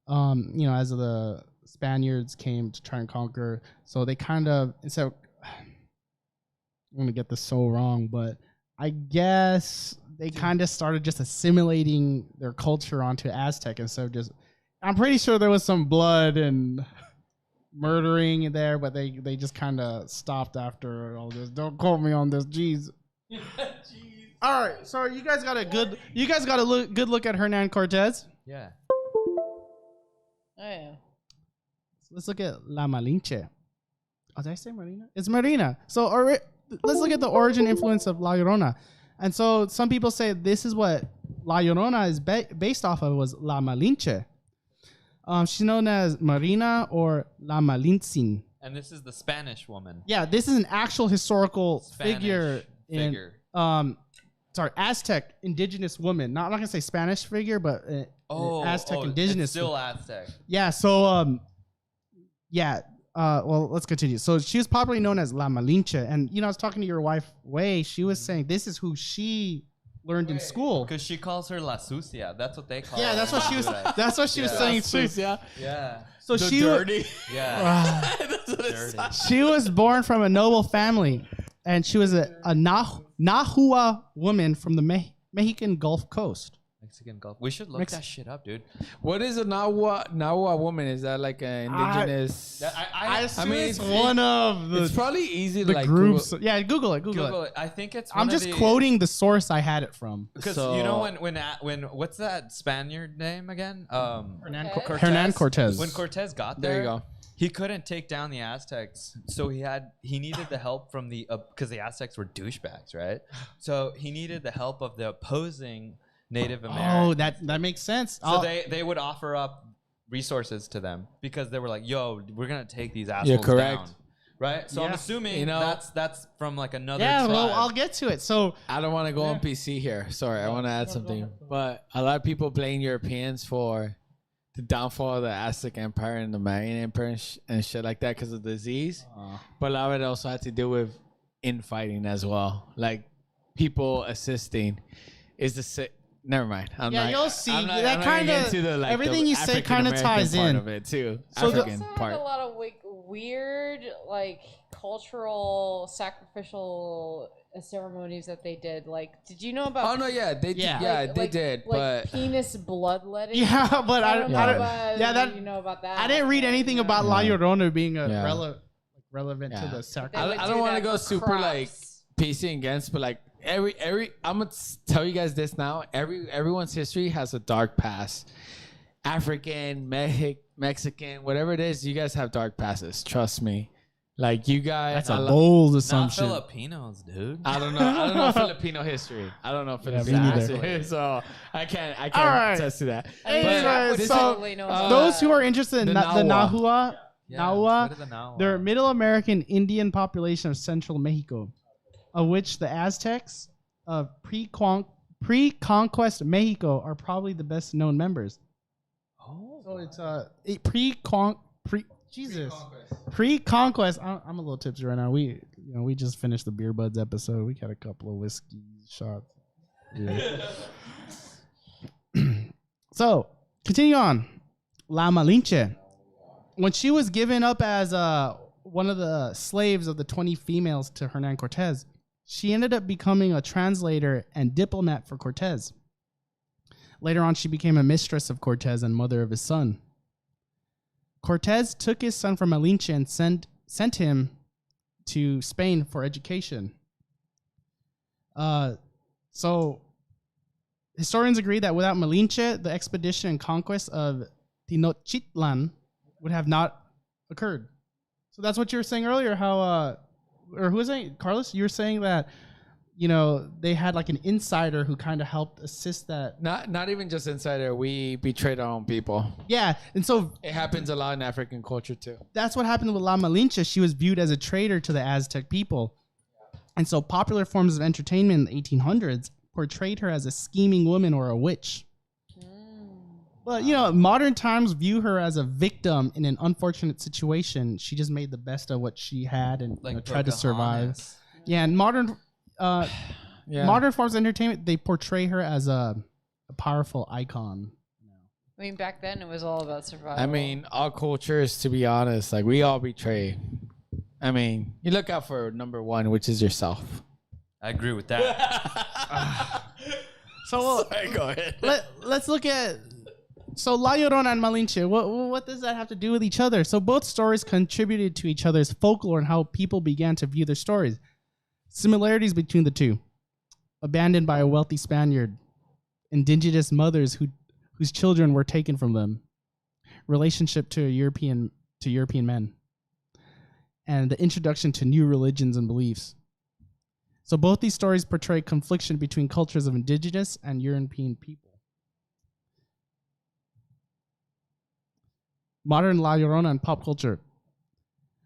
A: as the Spaniards came to try and conquer. So they kind of, so I'm going to get this so wrong, but I guess they kind of started just assimilating their culture onto Aztec instead of just, I'm pretty sure there was some blood and murdering there, but they just kind of stopped after all this. Don't quote me on this. Jeez. All right. So you guys got a good look at Hernan Cortez.
D: Yeah.
B: Oh, yeah.
A: Let's look at La Malinche. Oh, did I say Marina? It's Marina. So let's look at the origin influence of La Llorona. And so some people say this is what La Llorona is based off of, was La Malinche. She's known as Marina or La Malintzin.
D: And this is the Spanish woman.
A: Yeah, this is an actual historical
D: Spanish
A: figure.
D: figure.
A: Aztec indigenous woman. I'm not gonna say Spanish figure, but Aztec indigenous.
D: It's still Aztec.
A: Yeah. So well, let's continue. So she was popularly known as La Malinche, and I was talking to your wife, Wei. She was saying this is who she learned in school.
D: Because she calls her La Sucia. That's what they call her.
A: Yeah, that's what she was. That's what she was saying too.
C: Yeah.
D: Yeah.
A: So
C: The
A: she
C: dirty.
D: Yeah.
C: That's what it
D: Dirty.
C: sounds.
A: she was born from a noble family, and she was a Nahua woman from the Mexican Gulf Coast.
D: Mexican Gulf. We should look that shit up, dude.
C: What is a Nahua woman? Is that like an indigenous?
A: I assume
C: mean,
A: it's one of
C: it's probably easy to
A: the
C: like
A: groups.
C: Google.
A: Yeah, Google it.
D: Google it. I think it's.
A: I'm just quoting the source I had it from.
D: Because
C: So-
D: you know when what's that Spaniard name again?
A: Hernan
B: Cortez?
A: Hernan Cortez.
D: When Cortez got
C: There
D: there,
C: you go.
D: he couldn't take down the Aztecs, so he needed the help from the because the Aztecs were douchebags, right? So he needed the help of the opposing Native Americans.
A: Oh, that makes sense.
D: So they would offer up resources to them because they were like, "Yo, we're gonna take these assholes
C: correct.
D: down." Right? So I'm
A: Yeah.
D: assuming that's from like another
A: yeah,
D: tribe.
A: well, I'll get to it. So
C: I don't want to go on PC here. Sorry, I want to add something. But a lot of people blame Europeans for the downfall of the Aztec Empire and the Mayan Empire and shit like that because of disease. But a lot of it also had to do with infighting as well. Like people assisting is the never mind.
A: you'll see.
C: I'm not
A: That
C: gonna get
A: kinda-
C: into the,
A: everything you say kinda
C: African-American
A: ties
C: part
A: in.
C: of it too.
A: So the-
C: African
B: Also
C: part.
B: had a lot of like weird, like cultural sacrificial ceremonies that they did. Like, did you know about?
C: Oh no, yeah, they
A: Yeah.
C: they did,
B: like
C: but
B: penis bloodletting.
A: yeah, but I
B: don't
A: don't.
B: know
A: I don't
B: about,
A: yeah, that-
B: you know about that.
A: I didn't read anything about La
C: Yeah.
A: Llorona being a
C: Yeah.
A: relevant to
C: Yeah.
A: the
B: They
A: sacrifice.
B: would
C: I
B: do
C: don't want to
B: that
C: go
B: for
C: super
B: crops.
C: like PC against, but like every I'm gonna tell you guys this now. Everyone's history has a dark past. African, Mexican, whatever it is, you guys have dark passes. Trust me. Like you guys,
A: That's a bold
D: Not
A: assumption.
D: Filipinos, dude.
C: I don't know Filipino history. I don't know Filipino
A: me neither.
C: history, so I can't
A: All right.
C: attest to that.
A: Anyway,
C: this
A: so
C: is-
A: those who are interested in
C: the
A: the
C: Nahua.
A: Nahua,
D: Yeah,
A: Nahua,
D: what are the Nahua?
A: they're a Middle American Indian population of central Mexico, of which the Aztecs of pre-conquest Mexico are probably the best known members.
D: Oh.
A: So it's pre-conquest. I'm a little tipsy right now. We just finished the Beerbudz episode. We had a couple of whiskey shots. Yeah. So continue on. La Malinche, when she was given up as one of the slaves of the 20 females to Hernan Cortez, she ended up becoming a translator and diplomat for Cortez. Later on, she became a mistress of Cortez and mother of his son. Cortez took his son from Malinche and sent him to Spain for education. So historians agree that without Malinche, the expedition and conquest of Tenochtitlan would have not occurred. So that's what you were saying earlier, how or who was it? Carlos, you were saying that, they had like an insider who kind of helped assist that.
C: Not even just insider. We betrayed our own people.
A: Yeah, and so
C: It happens a lot in African culture too.
A: that's what happened with La Malinche. She was viewed as a traitor to the Aztec people. And so popular forms of entertainment in the 1800s portrayed her as a scheming woman or a witch. But, modern times view her as a victim in an unfortunate situation. She just made the best of what she had and tried to survive.
D: Pocahontas.
A: Yeah, and modern forms of entertainment, they portray her as a powerful icon.
B: I mean, back then it was all about survival.
C: I mean, all cultures, to be honest, like we all betray. I mean, you look out for number one, which is yourself.
D: I agree with that.
A: So
C: Go ahead.
A: let's look at. So La Llorona and Malinche, what does that have to do with each other? So both stories contributed to each other's folklore and how people began to view their stories. Similarities between the two: abandoned by a wealthy Spaniard, indigenous mothers whose children were taken from them, relationship to European men, and the introduction to new religions and beliefs. So both these stories portray confliction between cultures of indigenous and European people. Modern La Llorona and pop culture.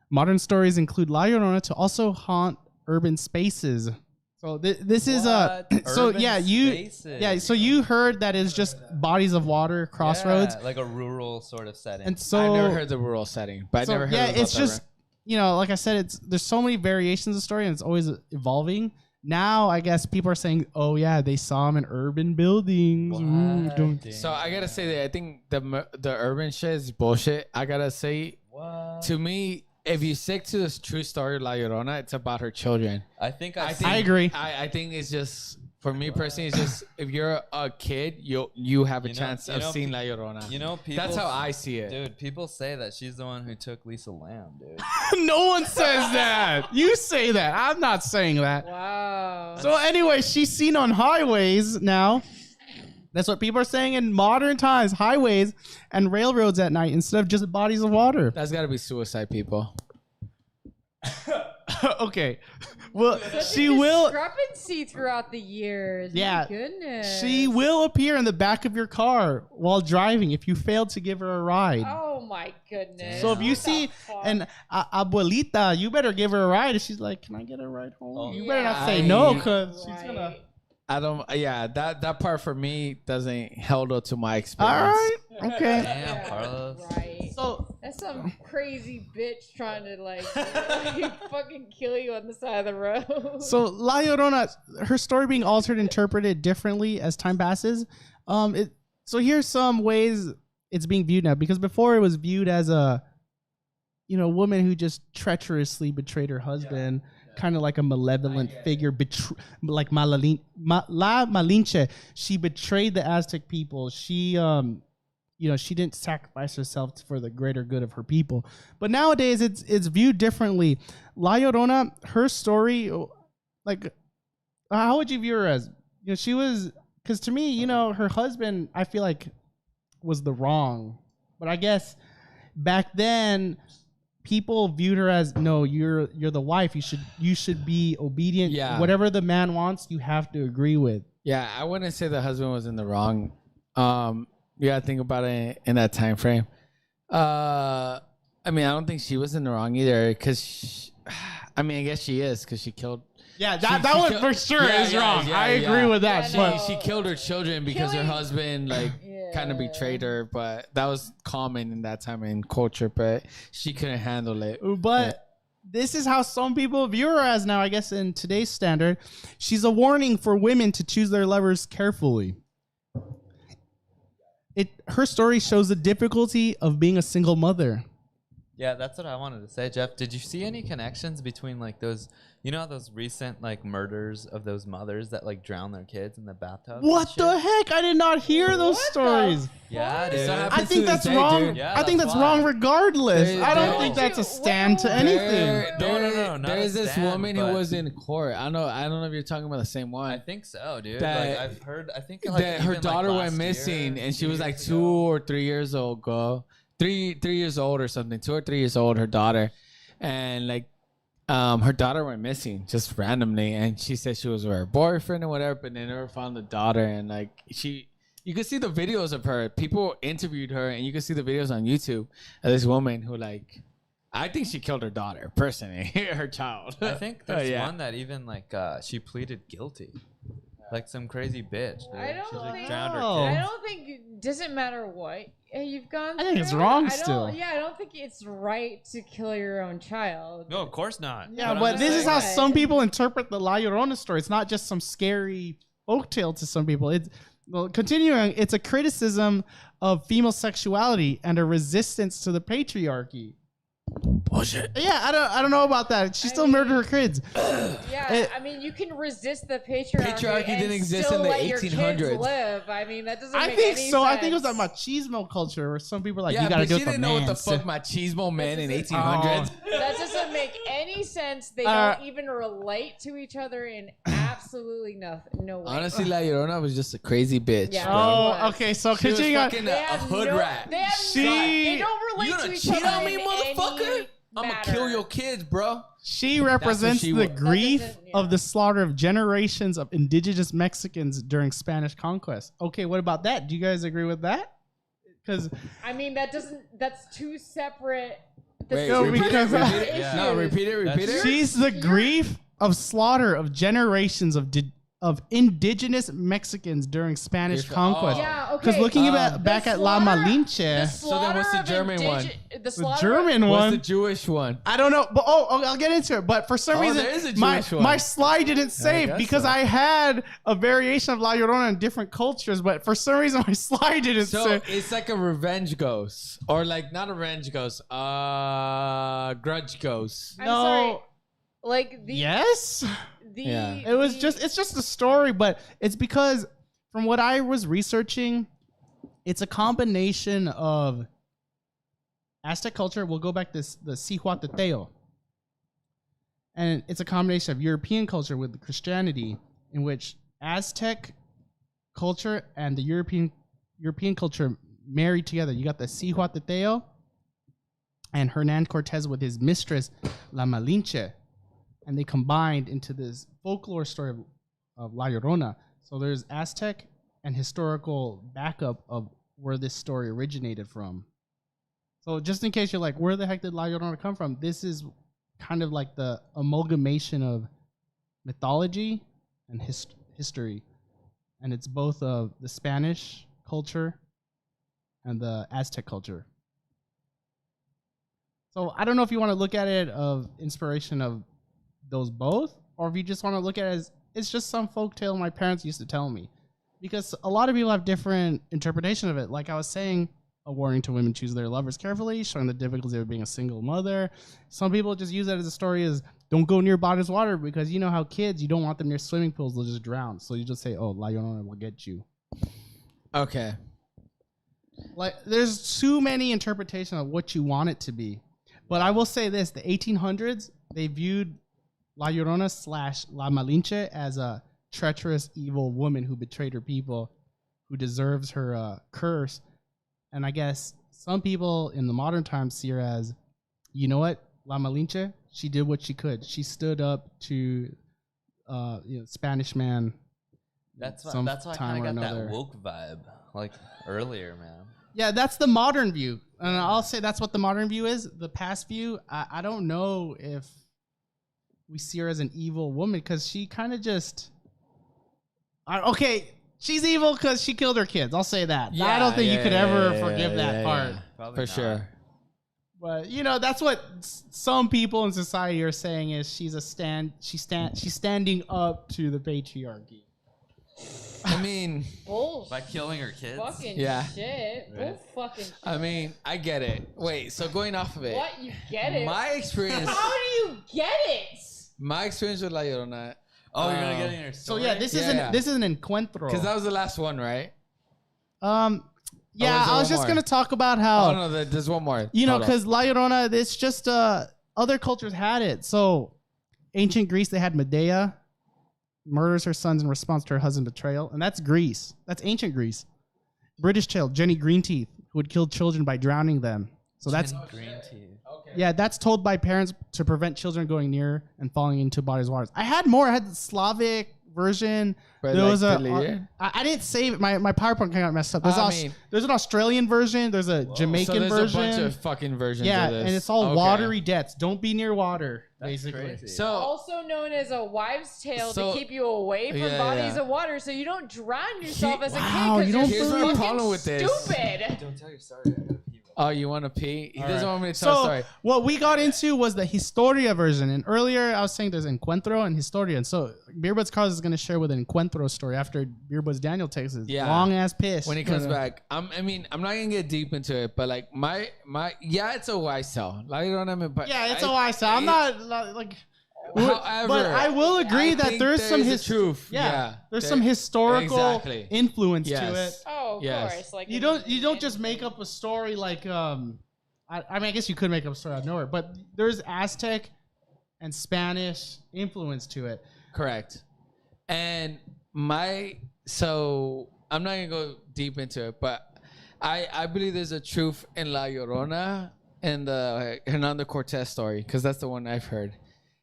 A: Modern stories include La Llorona to also haunt urban spaces. So this is so
D: Urban
A: yeah,
D: spaces.
A: so you heard that it's just bodies of water, crossroads,
D: Yeah, like a rural sort of setting.
A: and so
C: I never heard the rural setting, but
A: so,
C: I never heard.
A: yeah,
C: about
A: it's
C: that,
A: just
C: right?
A: like I said, there's so many variations of story and it's always evolving. Now I guess people are saying, oh yeah, they saw them in urban buildings. Ooh,
D: What?
A: don't-
D: Damn.
C: So I gotta say that I think the urban shit is bullshit. I gotta say,
D: What?
C: to me, if you stick to this true story of La Llorona, it's about her children.
D: I think
A: I agree.
C: I think it's just, for me personally, it's just if you're a kid, you have a
D: You know-
C: chance
D: you
C: of
D: know,
C: seeing La Llorona.
D: people.
C: That's how I see it.
D: Dude, people say that she's the one who took Lisa Lamb, dude.
A: No one says that. You say that. I'm not saying that.
B: Wow.
A: So anyway, she's seen on highways now. That's what people are saying in modern times, highways and railroads at night instead of just bodies of water.
C: That's gotta be suicide, people.
A: Okay. Well,
B: Such
A: she
B: a
A: will
B: discrepancy throughout the years.
A: Yeah.
B: My goodness.
A: she will appear in the back of your car while driving if you fail to give her a ride.
B: Oh my goodness.
A: So if you
B: What the
A: see
B: fuck?
A: an abuelita, you better give her a ride. If she's like, "Can I get a ride home?"
D: Oh.
A: You better not
B: Yeah.
A: say no because she's gonna.
B: Right.
C: I don't. Yeah, that part for me doesn't held up to my experience.
A: All right. Okay.
D: Damn,
B: Yeah,
D: Carlos.
B: Right.
A: So
B: That's some crazy bitch trying to like fucking kill you on the side of the road.
A: So La Llorona, her story being altered, interpreted differently as time passes. So here's some ways it's being viewed now, because before it was viewed as a, woman who just treacherously betrayed her husband, kind of like a malevolent figure, like La Malinche. She betrayed the Aztec people. She she didn't sacrifice herself for the greater good of her people. But nowadays, it's viewed differently. La Llorona, her story, like, how would you view her as? She was, because to me, her husband, I feel like, was the wrong. But I guess back then, people viewed her as, no, you're the wife. You should be obedient.
C: Yeah.
A: Whatever the man wants, you have to agree with.
C: Yeah, I wouldn't say the husband was in the wrong. You gotta think about it in that time frame. I mean, I don't think she was in the wrong either, because I mean, I guess she is, because she killed.
A: Yeah, that one for sure is wrong. I agree with that.
B: Yeah,
A: But
C: She killed her children because her husband kind of betrayed her, but that was common in that time in culture. But she couldn't handle it.
A: But this is how some people view her as now, I guess, in today's standard. She's a warning for women to choose their lovers carefully. Her story shows the difficulty of being a single mother.
D: Yeah, that's what I wanted to say, Jeff. Did you see any connections between like those, you know, those recent like murders of those mothers that like drown their kids in the bathtub?
A: What the heck? I did not hear those stories.
D: Yeah, dude.
A: I think that's wrong.
D: Yeah,
A: I think that's wrong regardless. I don't think that's a stand to anything.
D: No,
C: There is this woman who was in court. I don't know if you're talking about the same one.
D: I think so, dude.
C: That-
D: like I've heard. I think like
C: That her
D: even,
C: daughter
D: like,
C: went
D: last
C: missing,
D: year,
C: and she was like
D: years
C: 2
D: ago.
C: or 3 years old. Three years old or something. 2 or 3 years old. Her daughter, and like, her daughter went missing just randomly, and she said she was with her boyfriend or whatever, but they never found the daughter. And like you could see the videos of her. People interviewed her, and you could see the videos on YouTube of this woman who, like, I think she killed her daughter personally, her child.
D: I think there's
C: Yeah.
D: one that even like she pleaded guilty, like some crazy bitch. Dude.
B: I don't
D: She like
B: think-
D: drowned her
A: No.
D: kid.
B: I don't think it doesn't matter what you've gone
A: I think it's
B: through.
A: wrong
B: I don't-
A: still.
B: Yeah, I don't think it's right to kill your own child.
D: No, of course not.
A: Yeah,
D: I'm
A: but
D: just
A: this is
D: saying-
A: how some people interpret the La Llorona story. It's not just some scary folktale to some people. Continuing, it's a criticism of female sexuality and a resistance to the patriarchy.
C: Bullshit.
A: Yeah, I don't know about that. She still murdered her kids.
B: Yeah, I mean, you can resist the patriarchy.
C: Patriarchy
B: and
C: didn't exist
B: still
C: in the
B: let your kids
C: 1800s.
B: live. I mean, that doesn't.
A: I
B: make
A: think
B: any
A: so.
B: Sense.
A: I think it was that machismo culture where some people are like,
C: Yeah,
A: you gotta
C: but
A: do
C: she
A: it for
C: didn't know what the
A: mans.
C: fuck machismo meant in 1800s.
B: That doesn't make any sense. They don't even relate to each other in absolutely nothing. No way.
C: Honestly, La Llorona was just a crazy bitch.
B: Yeah.
C: bro.
A: Oh, okay. So
C: She was
A: continuing on.
C: fucking
B: They
C: a
B: have
C: hood
B: no-
C: rat.
B: They have
A: She-
B: they don't relate
C: You
B: to
C: gonna
B: each
C: cheat
B: other
C: on me,
B: in
C: motherfucker?
B: any
C: I'm gonna
B: matter.
C: kill your kids, bro.
A: She represents
C: she
A: the
C: was.
A: grief
B: That doesn't- yeah.
A: of the slaughter of generations of indigenous Mexicans during Spanish conquest. Okay, what about that? Do you guys agree with that? Because
B: I mean, that doesn't. That's two separate.
C: Wait,
A: No,
C: repeat
A: because-
C: it, repeat it.
B: Yeah.
C: No, repeat it, repeat it.
A: she's the grief of slaughter of generations of indigenous Mexicans during Spanish
C: You're-
A: conquest.
B: Yeah, okay.
A: Because looking
C: The
A: back at La
B: slaughter-
A: Malinche,
C: So then what's the German one?
B: The slaughter.
A: German
C: What's
A: one.
C: the Jewish one?
A: I don't know, but I'll get into it. But for some reason,
C: there is a
A: my
C: Jewish one.
A: my slide didn't save
C: guess
A: because
C: so.
A: I had a variation of La Llorona in different cultures. But for some reason, my slide didn't
C: So
A: save.
C: it's like a revenge ghost, or like not a revenge ghost, grudge ghost.
B: I'm
A: No.
B: sorry. Like the
A: Yes,
C: Yeah.
A: it's just a story, but it's because from what I was researching, it's a combination of Aztec culture. We'll go back to the Cihuateteo. And it's a combination of European culture with Christianity, in which Aztec culture and the European culture married together. You got the Cihuateteo and Hernan Cortez with his mistress, La Malinche. And they combined into this folklore story of La Llorona. So there's Aztec and historical backup of where this story originated from. So just in case you're like, where the heck did La Llorona come from? This is kind of like the amalgamation of mythology and history. And it's both of the Spanish culture and the Aztec culture. So I don't know if you want to look at it of inspiration of those both, or if you just want to look at it as it's just some folktale my parents used to tell me. Because a lot of people have different interpretation of it. Like I was saying, a warning to women choose their lovers carefully, showing the difficulty of being a single mother. Some people just use that as a story as don't go near bottomless water because you know how kids, you don't want them near swimming pools, they'll just drown. So you just say, oh, La Llorona will get you.
C: Okay.
A: Like there's too many interpretations of what you want it to be. But I will say this, the 1800s, they viewed La Llorona / La Malinche as a treacherous, evil woman who betrayed her people, who deserves her curse. And I guess some people in the modern times see her as you know what? La Malinche, she did what she could. She stood up to Spanish man.
D: That's why I kind of got that woke vibe like earlier, man.
A: Yeah, that's the modern view. And I'll say that's what the modern view is. The past view, I don't know if we see her as an evil woman because she kind of just... she's evil because she killed her kids. I'll say that. I don't think you could ever forgive that part.
C: For sure.
A: But that's what some people in society are saying is she's standing up to the patriarchy.
C: I mean,
B: by
D: killing her kids.
B: Fucking shit.
D: Right.
B: Fucking shit.
C: I mean, I get it. Wait, so going off of it.
B: What? You get it?
C: My experience.
B: How do you get it?
C: My experience with La Llorona.
D: Oh, you're gonna get in your story?
A: So this is an encuentro.
C: Because that was the last one, right?
A: Yeah, I was just gonna talk about how.
C: Oh no, there's one more.
A: Because La Llorona, it's just other cultures had it. So, ancient Greece, they had Medea, murders her sons in response to her husband's betrayal, and that's Greece. That's ancient Greece. British tale, Jenny Greenteeth, who would kill children by drowning them. So that's
D: Greenteeth. Okay.
A: Yeah, that's told by parents to prevent children going near and falling into bodies' waters. I had more. I had the Slavic version.
C: But
A: there
C: like
A: was I didn't save it. My PowerPoint got messed up. There's an Australian version. There's a Jamaican version.
C: There's a bunch of fucking versions of this.
A: And it's all watery deaths. Don't be near water, basically.
D: Crazy.
B: So also known as a wives' tale to keep you away from bodies of water, so you don't drown yourself as a kid because you're
C: Here's my problem with this.
B: stupid.
D: Don't tell your story. I gotta pee.
C: Oh, you want to pee? He doesn't want me to tell a story.
A: What we got into was the Historia version. And earlier I was saying there's Encuentro and Historia. And so Beerbudz Carlos is going to share with an Encuentro story after Beerbudz Daniel takes his long-ass piss.
C: When he comes back. I'm not going to get deep into it, but like it's a wise tale.
A: It's a wise tale. I'm not like...
C: However,
A: but I will agree that there's some
C: truth.
A: There's some historical influence to it.
B: Oh, of course. Like
A: you don't just make up a story like I guess you could make up a story out of nowhere, but there's Aztec and Spanish influence to it.
C: Correct. And so I'm not gonna go deep into it, but I believe there's a truth in La Llorona and the Hernando Cortez story because that's the one I've heard.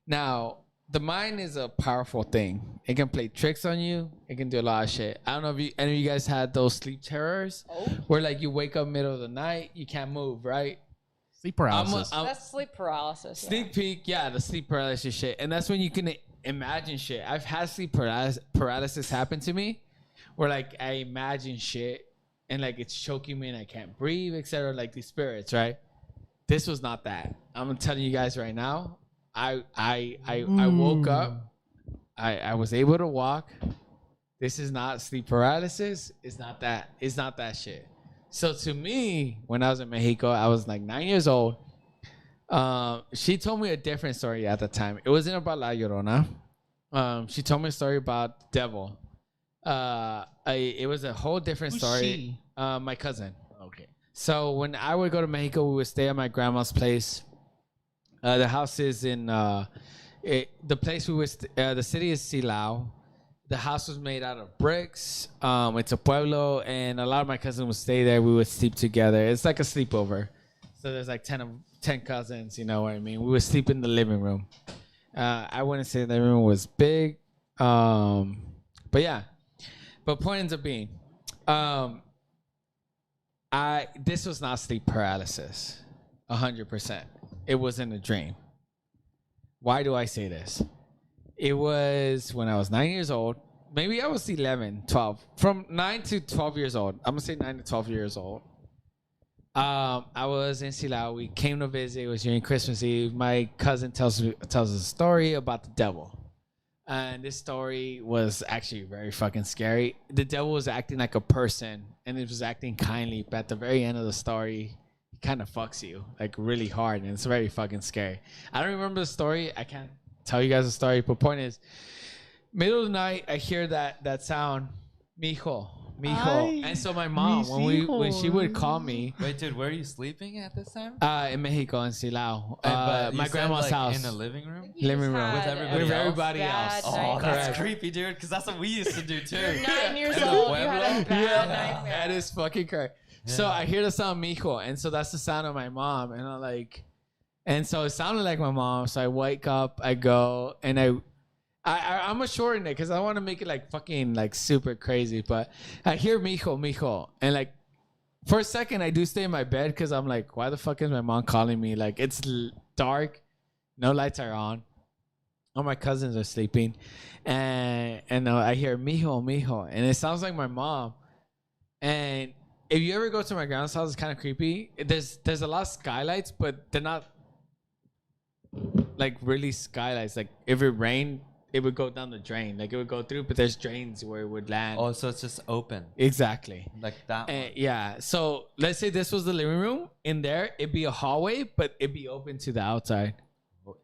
C: Now, the mind is a powerful thing. It can play tricks on you. It can do a lot of shit. I don't know if any of you guys had those sleep terrors where like you wake up middle of the night, you can't move, right?
A: Sleep paralysis.
B: That's sleep paralysis.
C: Sneak peek, the sleep paralysis shit. And that's when you can imagine shit. I've had sleep paralysis happen to me where like I imagine shit and like it's choking me and I can't breathe, etc. Like these spirits, right? This was not that. I'm telling you guys right now. I woke up. I was able to walk. This is not sleep paralysis. It's not that. It's not that shit. So to me, when I was in Mexico, I was like 9 years old. She told me a different story at the time. It wasn't about La Llorona. She told me a story about the devil. It was a whole different story.
A: She?
C: My cousin. Okay. So when I would go to Mexico, we would stay at my grandma's place. The house is in the place we was. The city is Silao. The house was made out of bricks. It's a pueblo, and a lot of my cousins would stay there. We would sleep together. It's like a sleepover. So there's like 10 cousins. You know what I mean? We would sleep in the living room. I wouldn't say the living room was big, but yeah. But point ends up being, this was not sleep paralysis, 100%. It wasn't a dream. Why do I say this? It was when I was 9 years old. Maybe I was 11, 12. From 9 to 12 years old. I'm going to say 9 to 12 years old. I was in Silao. We came to visit. It was during Christmas Eve. My cousin tells us a story about the devil. And this story was actually very fucking scary. The devil was acting like a person, and it was acting kindly. But at the very end of the story, he kind of fucks you like really hard, and it's very fucking scary. I don't remember the story. I can't tell you guys the story, but point is, middle of the night, I hear that sound, mijo. And so my mom, when she would call me.
D: Wait, dude, where are you sleeping at this time?
C: In Mexico, in Silao. My
D: like,
C: grandma's house.
D: In the living room?
C: Living room.
D: With
C: everybody else.
D: Oh, that's creepy, dude, because that's what we used to do too.
B: You're 9 years old. You had a bad nightmare.
C: That is fucking crazy. Yeah. So I hear the sound mijo, and so that's the sound of my mom, and I'm like, And so it sounded like my mom. So I wake up, I go, and I'm a shorten it because I want to make it like fucking like super crazy. But I hear mijo, mijo. And like for a second, I do stay in my bed because I'm like, why the fuck is my mom calling me? Like it's dark, no lights are on. All my cousins are sleeping. And I hear mijo, mijo. And it sounds like my mom. And if you ever go to my grandma's house, it's kind of creepy. There's a lot of skylights, but they're not like really skylights. Like if it rained, it would go down the drain. Like it would go through, but there's drains where it would land.
D: Oh, so it's just open.
C: Exactly.
D: Like that.
C: Yeah. So let's say this was the living room. In there, it'd be a hallway, but it'd be open to the outside.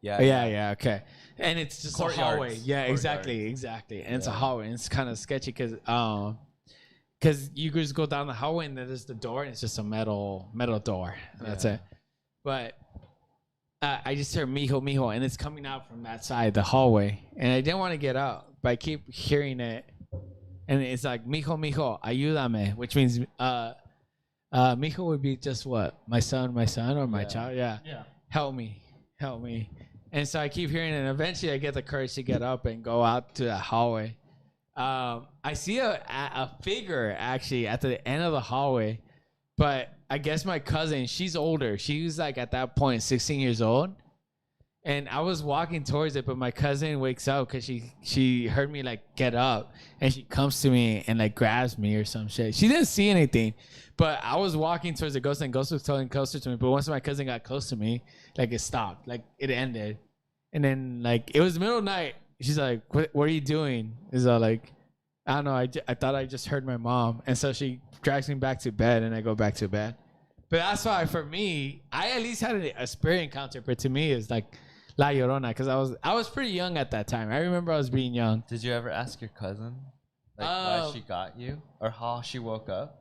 C: Yeah. Okay. And it's just a hallway. Yeah, exactly. And it's a hallway. And it's kind of sketchy because you just go down the hallway and then there's the door and it's just a metal door. That's it. But I just heard mijo, mijo, and it's coming out from that side, the hallway. And I didn't want to get out, but I keep hearing it. And it's like, mijo, mijo, ayúdame, which means mijo would be just what? My son, or my child? Yeah. Help me. And so I keep hearing it, and eventually I get the courage to get up and go out to the hallway. I see a figure actually at the end of the hallway, but I guess my cousin, she's older. She was like at that point 16 years old, and I was walking towards it, but my cousin wakes up because she heard me like get up, and she comes to me and like grabs me or some shit. She didn't see anything, but I was walking towards the ghost, and ghost was coming closer to me. But once my cousin got close to me, like it stopped, like it ended, and then like it was the middle of the night. She's like, what are you doing? Is like, I don't know. I thought I just heard my mom. And so she drags me back to bed and I go back to bed. But that's why for me, I at least had a spirit encounter. But to me, it's like La Llorona because I was pretty young at that time. I remember I was being young.
D: Did you ever ask your cousin like why she got you or how she woke up?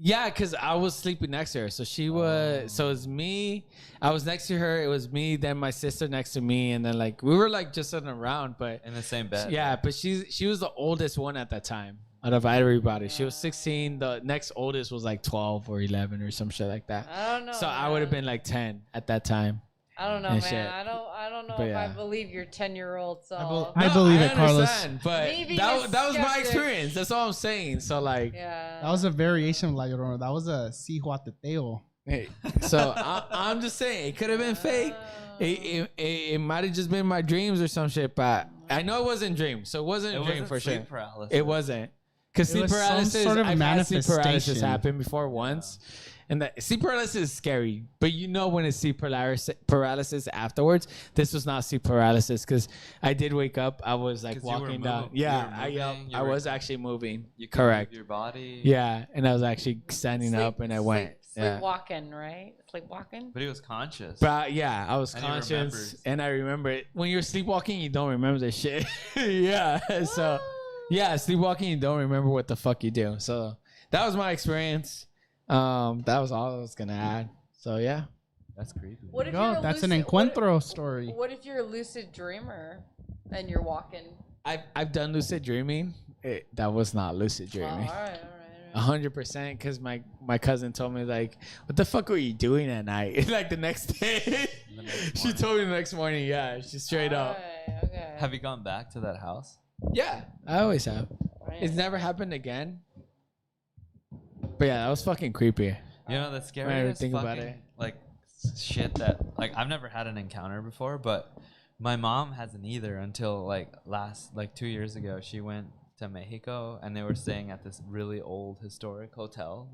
C: Yeah, because I was sleeping next to her. So she was, so it was me. I was next to her. It was me, then my sister next to me. And then like, we were like just sitting around, but.
D: In the same bed.
C: Yeah, but she was the oldest one at that time out of everybody. She was 16. The next oldest was like 12 or 11 or some shit like that.
B: I don't know.
C: So I would have been like 10 at that time.
B: I don't know, man. Shit. I don't know if I believe your 10-year-old self.
A: I believe it, Carlos.
C: But that was my experience. That's all I'm saying. So like,
A: that was a variation of La Llorona. That was a Sihuateteo.
C: Hey, so I'm just saying it could have been fake. It might have just been my dreams or some shit. But I know it wasn't dreams, so it wasn't a dream for sure.
D: Paralysis.
C: It wasn't because sleep paralysis.
A: Sort of
C: I've had sleep paralysis
A: manifestation.
C: happen before once. And that sleep paralysis is scary, but you know when it's sleep paralysis afterwards. This was not sleep paralysis because I did wake up. I was like walking down. Yeah, I was actually moving.
D: You could
C: correct.
D: move your body.
C: Yeah, and I was actually standing up, and I went.
B: Sleepwalking, right? Sleepwalking.
D: But he was conscious.
C: But yeah, I was
D: And he
C: conscious,
D: remembers.
C: and I remember it. When you're sleepwalking, you don't remember the shit. Yeah, so yeah, sleepwalking, you don't remember what the fuck you do. So that was my experience. That was all I was gonna add. So yeah,
D: that's creepy.
B: What if you're
A: that's an encuentro story.
B: What if you're a lucid dreamer and you're walking?
C: I've done lucid dreaming. That was not lucid dreaming.
B: All right.
C: 100%, because my cousin told me like, what the fuck were you doing at night? Like the next day. She told me the next morning. Yeah, she straight up.
B: Okay.
D: Have you gone back to that house?
C: Yeah, I always have.
B: Right.
C: It's never happened again. But yeah, that was fucking creepy.
D: You know, that's scary.
C: I think about it.
D: Like shit that like I've never had an encounter before, but my mom hasn't either until like 2 years ago. She went to Mexico and they were staying at this really old historic hotel.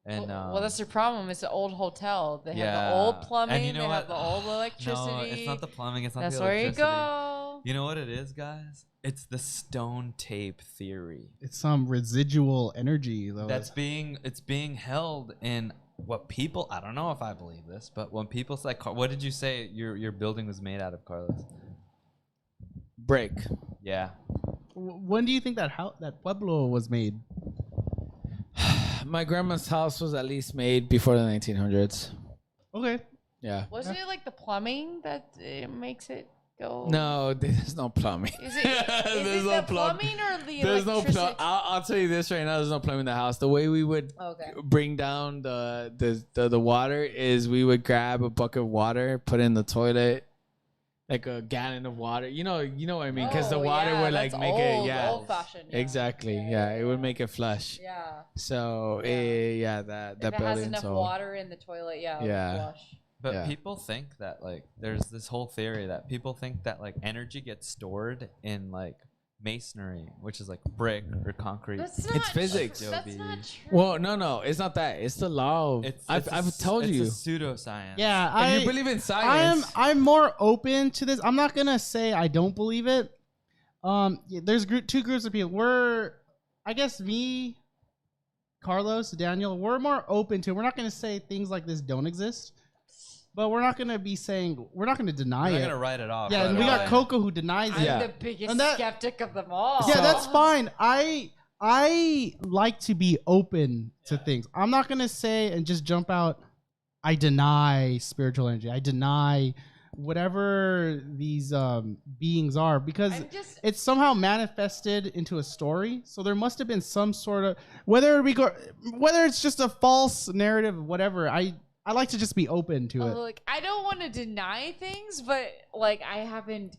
B: Well, that's their problem. It's an old hotel. They have the old plumbing.
D: And you know
B: they
D: what?
B: have the old electricity.
D: No, it's not the plumbing. It's not
B: that's
D: the
B: where
D: electricity.
B: you go.
D: You know what it is, guys? It's the stone tape theory.
A: It's some residual energy, though.
D: It's being held in what people. I don't know if I believe this, but when people say, "What did you say your building was made out of, Carlos?"
C: Brick.
D: Yeah.
A: When do you think that pueblo was made?
C: My grandma's house was at least made before the 1900s.
A: Okay.
C: Yeah.
B: Wasn't it like the plumbing that makes it go?
C: No, there's no plumbing.
B: Is it the plumbing or the
C: There's no
B: electricity?
C: plumbing. I'll tell you this right now. There's no plumbing in the house. The way we would bring down the water is we would grab a bucket of water, put it in the toilet, like a gallon of water. You know what I mean? Because the water would like make it,
B: old-fashioned.
C: Exactly. Yeah, it would make it flush.
B: Yeah.
C: So that
B: If it
C: building.
B: has enough water in the toilet, it'll flush.
D: But people think that like there's this whole theory that people think that like energy gets stored in like masonry, which is like brick or concrete.
C: It's physics.
B: That's not true.
C: Well, no, it's not that. It's the law. I've told you.
D: It's a pseudoscience.
A: Yeah,
C: and you believe in science.
A: I'm more open to this. I'm not gonna say I don't believe it. There's two groups of people. I guess me, Carlos, Daniel, we're more open to it. We're not gonna say things like this don't exist. But we're not going to be saying, we're not going to deny it.
D: We're not going to write it off.
A: Yeah, and we got Coco who denies it.
B: I'm the biggest skeptic of them all.
A: Yeah, that's fine. I like to be open to things. I'm not going to say and just jump out, I deny spiritual energy. I deny whatever these beings are because it's somehow manifested into a story. So there must have been some sort of, whether it's just a false narrative, whatever, I like to just be open to it.
B: Like, I don't want to deny things, but like I've been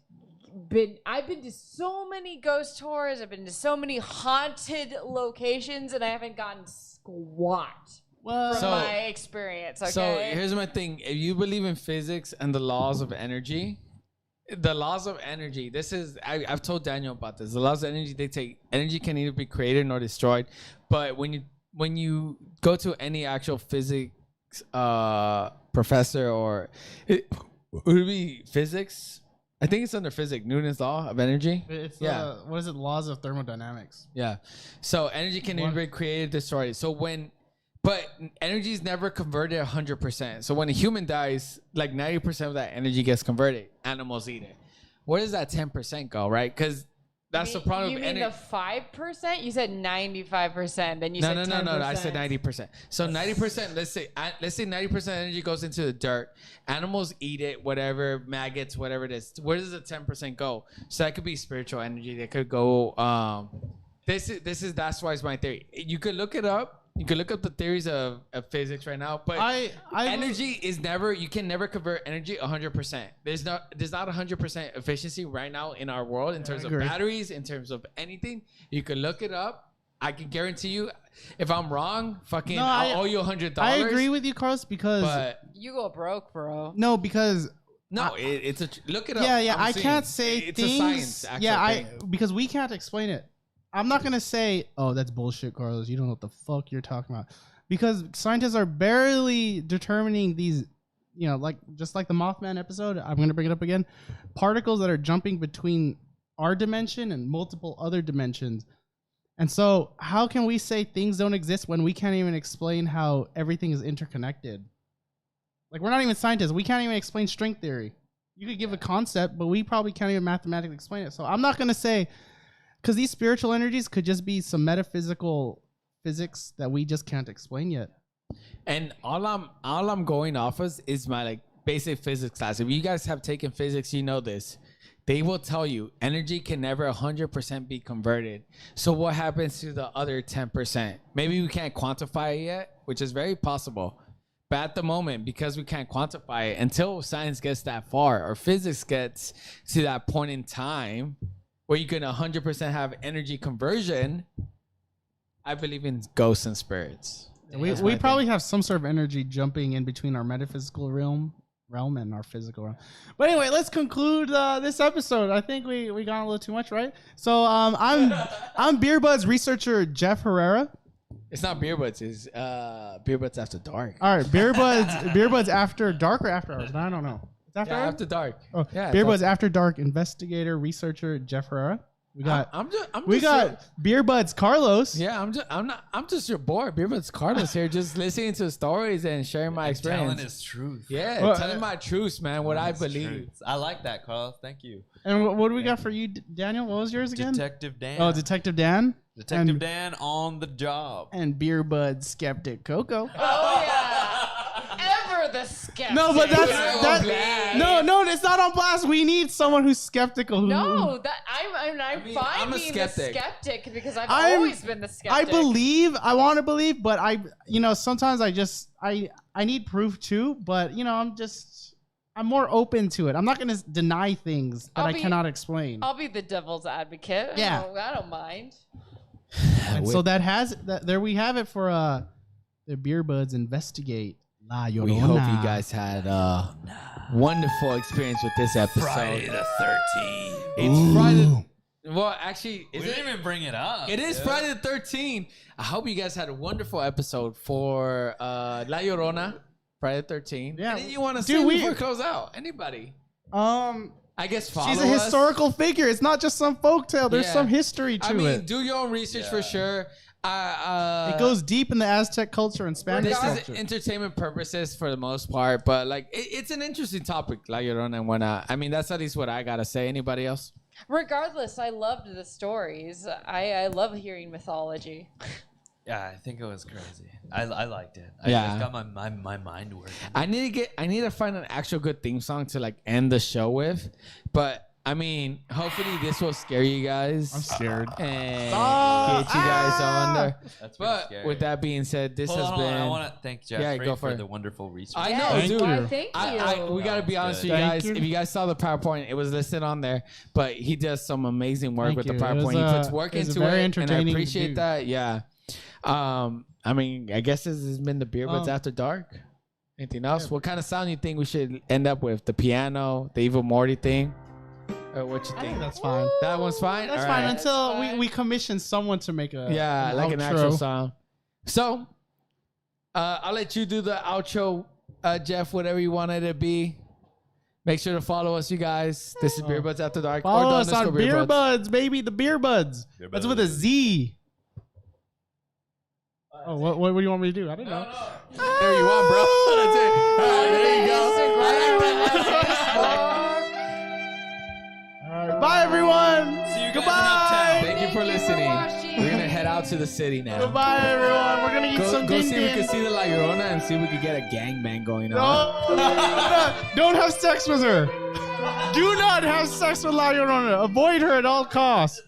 B: to so many ghost tours. I've been to so many haunted locations, and I haven't gotten squat from my experience. Okay?
C: So here's my thing: if you believe in physics and the laws of energy, this is I've told Daniel about this. The laws of energy dictate energy can neither be created nor destroyed. But when you go to any actual physics professor, or it would be physics. I think it's under physics, Newton's law of energy.
A: It's what is it? Laws of thermodynamics.
C: Yeah. So energy can neither be created, destroyed. But energy is never converted 100%. So when a human dies, like 90% of that energy gets converted. Animals eat it. Where does that 10% go, right? Because that's the problem.
B: You mean the 5%? You said 95%. Then you said 10%.
C: No. I said 90%. So 90%. Let's say 90% energy goes into the dirt. Animals eat it, whatever, maggots, whatever it is. Where does the 10% go? So that could be spiritual energy. That could go. That's why it's my theory. You could look it up. You can look up the theories of physics right now, but energy is never. You can never convert energy 100%. There's not 100% efficiency right now in our world in terms of batteries, in terms of anything. You can look it up. I can guarantee you, if I'm wrong, I'll owe you $100.
A: I agree with you, Carlos, because
B: you go broke, bro.
A: No, because
C: it's a look it up.
A: Yeah. I can't say
C: it's
A: things.
C: A science.
A: Because we can't explain it. I'm not going to say, oh, that's bullshit, Carlos. You don't know what the fuck you're talking about. Because scientists are barely determining these, just like the Mothman episode, I'm going to bring it up again, particles that are jumping between our dimension and multiple other dimensions. And so how can we say things don't exist when we can't even explain how everything is interconnected? Like, we're not even scientists. We can't even explain string theory. You could give a concept, but we probably can't even mathematically explain it. So I'm not going to say... Because these spiritual energies could just be some metaphysical physics that we just can't explain yet.
C: And all I'm going off of is my basic physics class. If you guys have taken physics, you know this. They will tell you energy can never 100% be converted. So what happens to the other 10%? Maybe we can't quantify it yet, which is very possible. But at the moment, because we can't quantify it, until science gets that far or physics gets to that point in time where you can 100% have energy conversion, I believe in ghosts and spirits.
A: We probably have some sort of energy jumping in between our metaphysical realm and our physical realm. But anyway, let's conclude this episode. I think we got a little too much, right? So I'm Thebeerbudz researcher Jeff Herrera.
C: It's not Thebeerbudz. It's Thebeerbudz After Dark.
A: All right, Thebeerbudz After Dark or After Hours? I don't know.
C: After Dark.
A: Oh, yeah. Thebeerbudz After Dark investigator researcher Jeff Herrera. We got Thebeerbudz Carlos.
C: Yeah, I'm just your boy, Thebeerbudz Carlos here, just listening to stories and sharing my experience.
D: Telling his truth.
C: Yeah, telling my truth, man. What I believe.
D: Truth. I like that, Carlos. Thank you.
A: And what do we got for you, Daniel? What was yours again?
D: Detective Dan.
A: Oh, Detective Dan.
D: Dan on the job.
A: And Thebeerbudz skeptic Coco.
B: Oh yeah. Ever the the skeptic.
A: No, but that's
C: on
A: that.
C: blast.
A: No, it's not on blast. We need someone who's skeptical.
B: No, that I'm
C: mean,
B: fine
C: I'm a
B: being
C: skeptic.
B: the skeptic because I've
A: I'm-
B: always been the skeptic.
A: I want to believe, but sometimes I need proof too. But I'm more open to it. I'm not going to deny things that I cannot explain.
B: I'll be the devil's advocate.
A: Yeah.
B: I don't mind.
A: And so there we have it for the Beerbuds investigate La Llorona.
C: We hope you guys had a wonderful experience with this episode.
D: Friday the 13th.
C: It's Friday. Well, actually,
D: We didn't even bring it up.
C: It is Friday the 13th. I hope you guys had a wonderful episode for La Llorona, Friday the 13th.
A: Yeah.
C: Anything you want to
A: Dude,
C: say
A: we-
C: before we close out? Anybody? I guess follow
A: She's a
C: us.
A: historical figure. It's not just some folktale. There's
C: Yeah.
A: some history to
C: I mean,
A: it.
C: do your own research for sure.
A: It goes deep in the Aztec culture and Spanish
C: This
A: culture.
C: is entertainment purposes for the most part, but like it's an interesting topic, La Llorona and whatnot. I mean, that's at least what I gotta say. Anybody else?
B: Regardless, I loved the stories. I love hearing mythology.
D: Yeah, I think it was crazy. I liked it.
C: Yeah.
D: I got my mind working.
C: I need to find an actual good theme song to like end the show with, but I mean, hopefully this will scare you guys.
A: I'm scared.
C: And get you guys on there.
D: That's pretty
C: But
D: scary.
C: with that being said, this
D: Hold
C: has
D: on,
C: been.
D: I want to thank Jeffrey
C: go for
D: for
C: it.
D: the wonderful research.
C: I know,
A: Thank
C: dude.
A: you.
B: Thank you.
C: We gotta be
D: No,
C: honest
D: it's
C: with you
A: good.
C: guys.
A: Thank you.
C: If you guys saw the PowerPoint, it was listed on there. But he does some amazing work
A: Thank
C: with
A: you.
C: the
A: It was,
C: PowerPoint. He puts work
A: it was
C: into
A: very
C: it, and I
A: entertaining to
C: appreciate
A: do.
C: that. Yeah. I mean, I guess this has been the Beerbuds After Dark. Anything else? What kind of sound you think we should end up with? The piano, the Evil Morty thing, or what you
A: I
C: think?
A: think that's fine.
C: That one's fine.
A: That's
C: All
A: fine
C: right.
A: until
B: That's fine.
A: we commission someone to make
C: An actual song. So, I'll let you do the outro, Jeff. Whatever you want it to be. Make sure to follow us, you guys. This is Beerbuds After Dark.
A: Follow
C: or
A: us on Beerbuds, baby. The Beerbuds. That's with a Z. Oh, what do you want me to do? I don't know.
C: There you are, bro. That's it. All right, there you go.
A: All right, bye everyone.
D: See you guys in
A: Goodbye.
D: Uptown.
C: Thank you for listening. We're gonna head out to the city now.
A: Goodbye everyone. We're gonna eat some
C: Go
A: ding
C: see if we can
A: ding.
C: see the La Llorona and see if we can get a gangbang going on.
A: No, don't have sex with her. Do not have sex with La Llorona. Avoid her at all costs.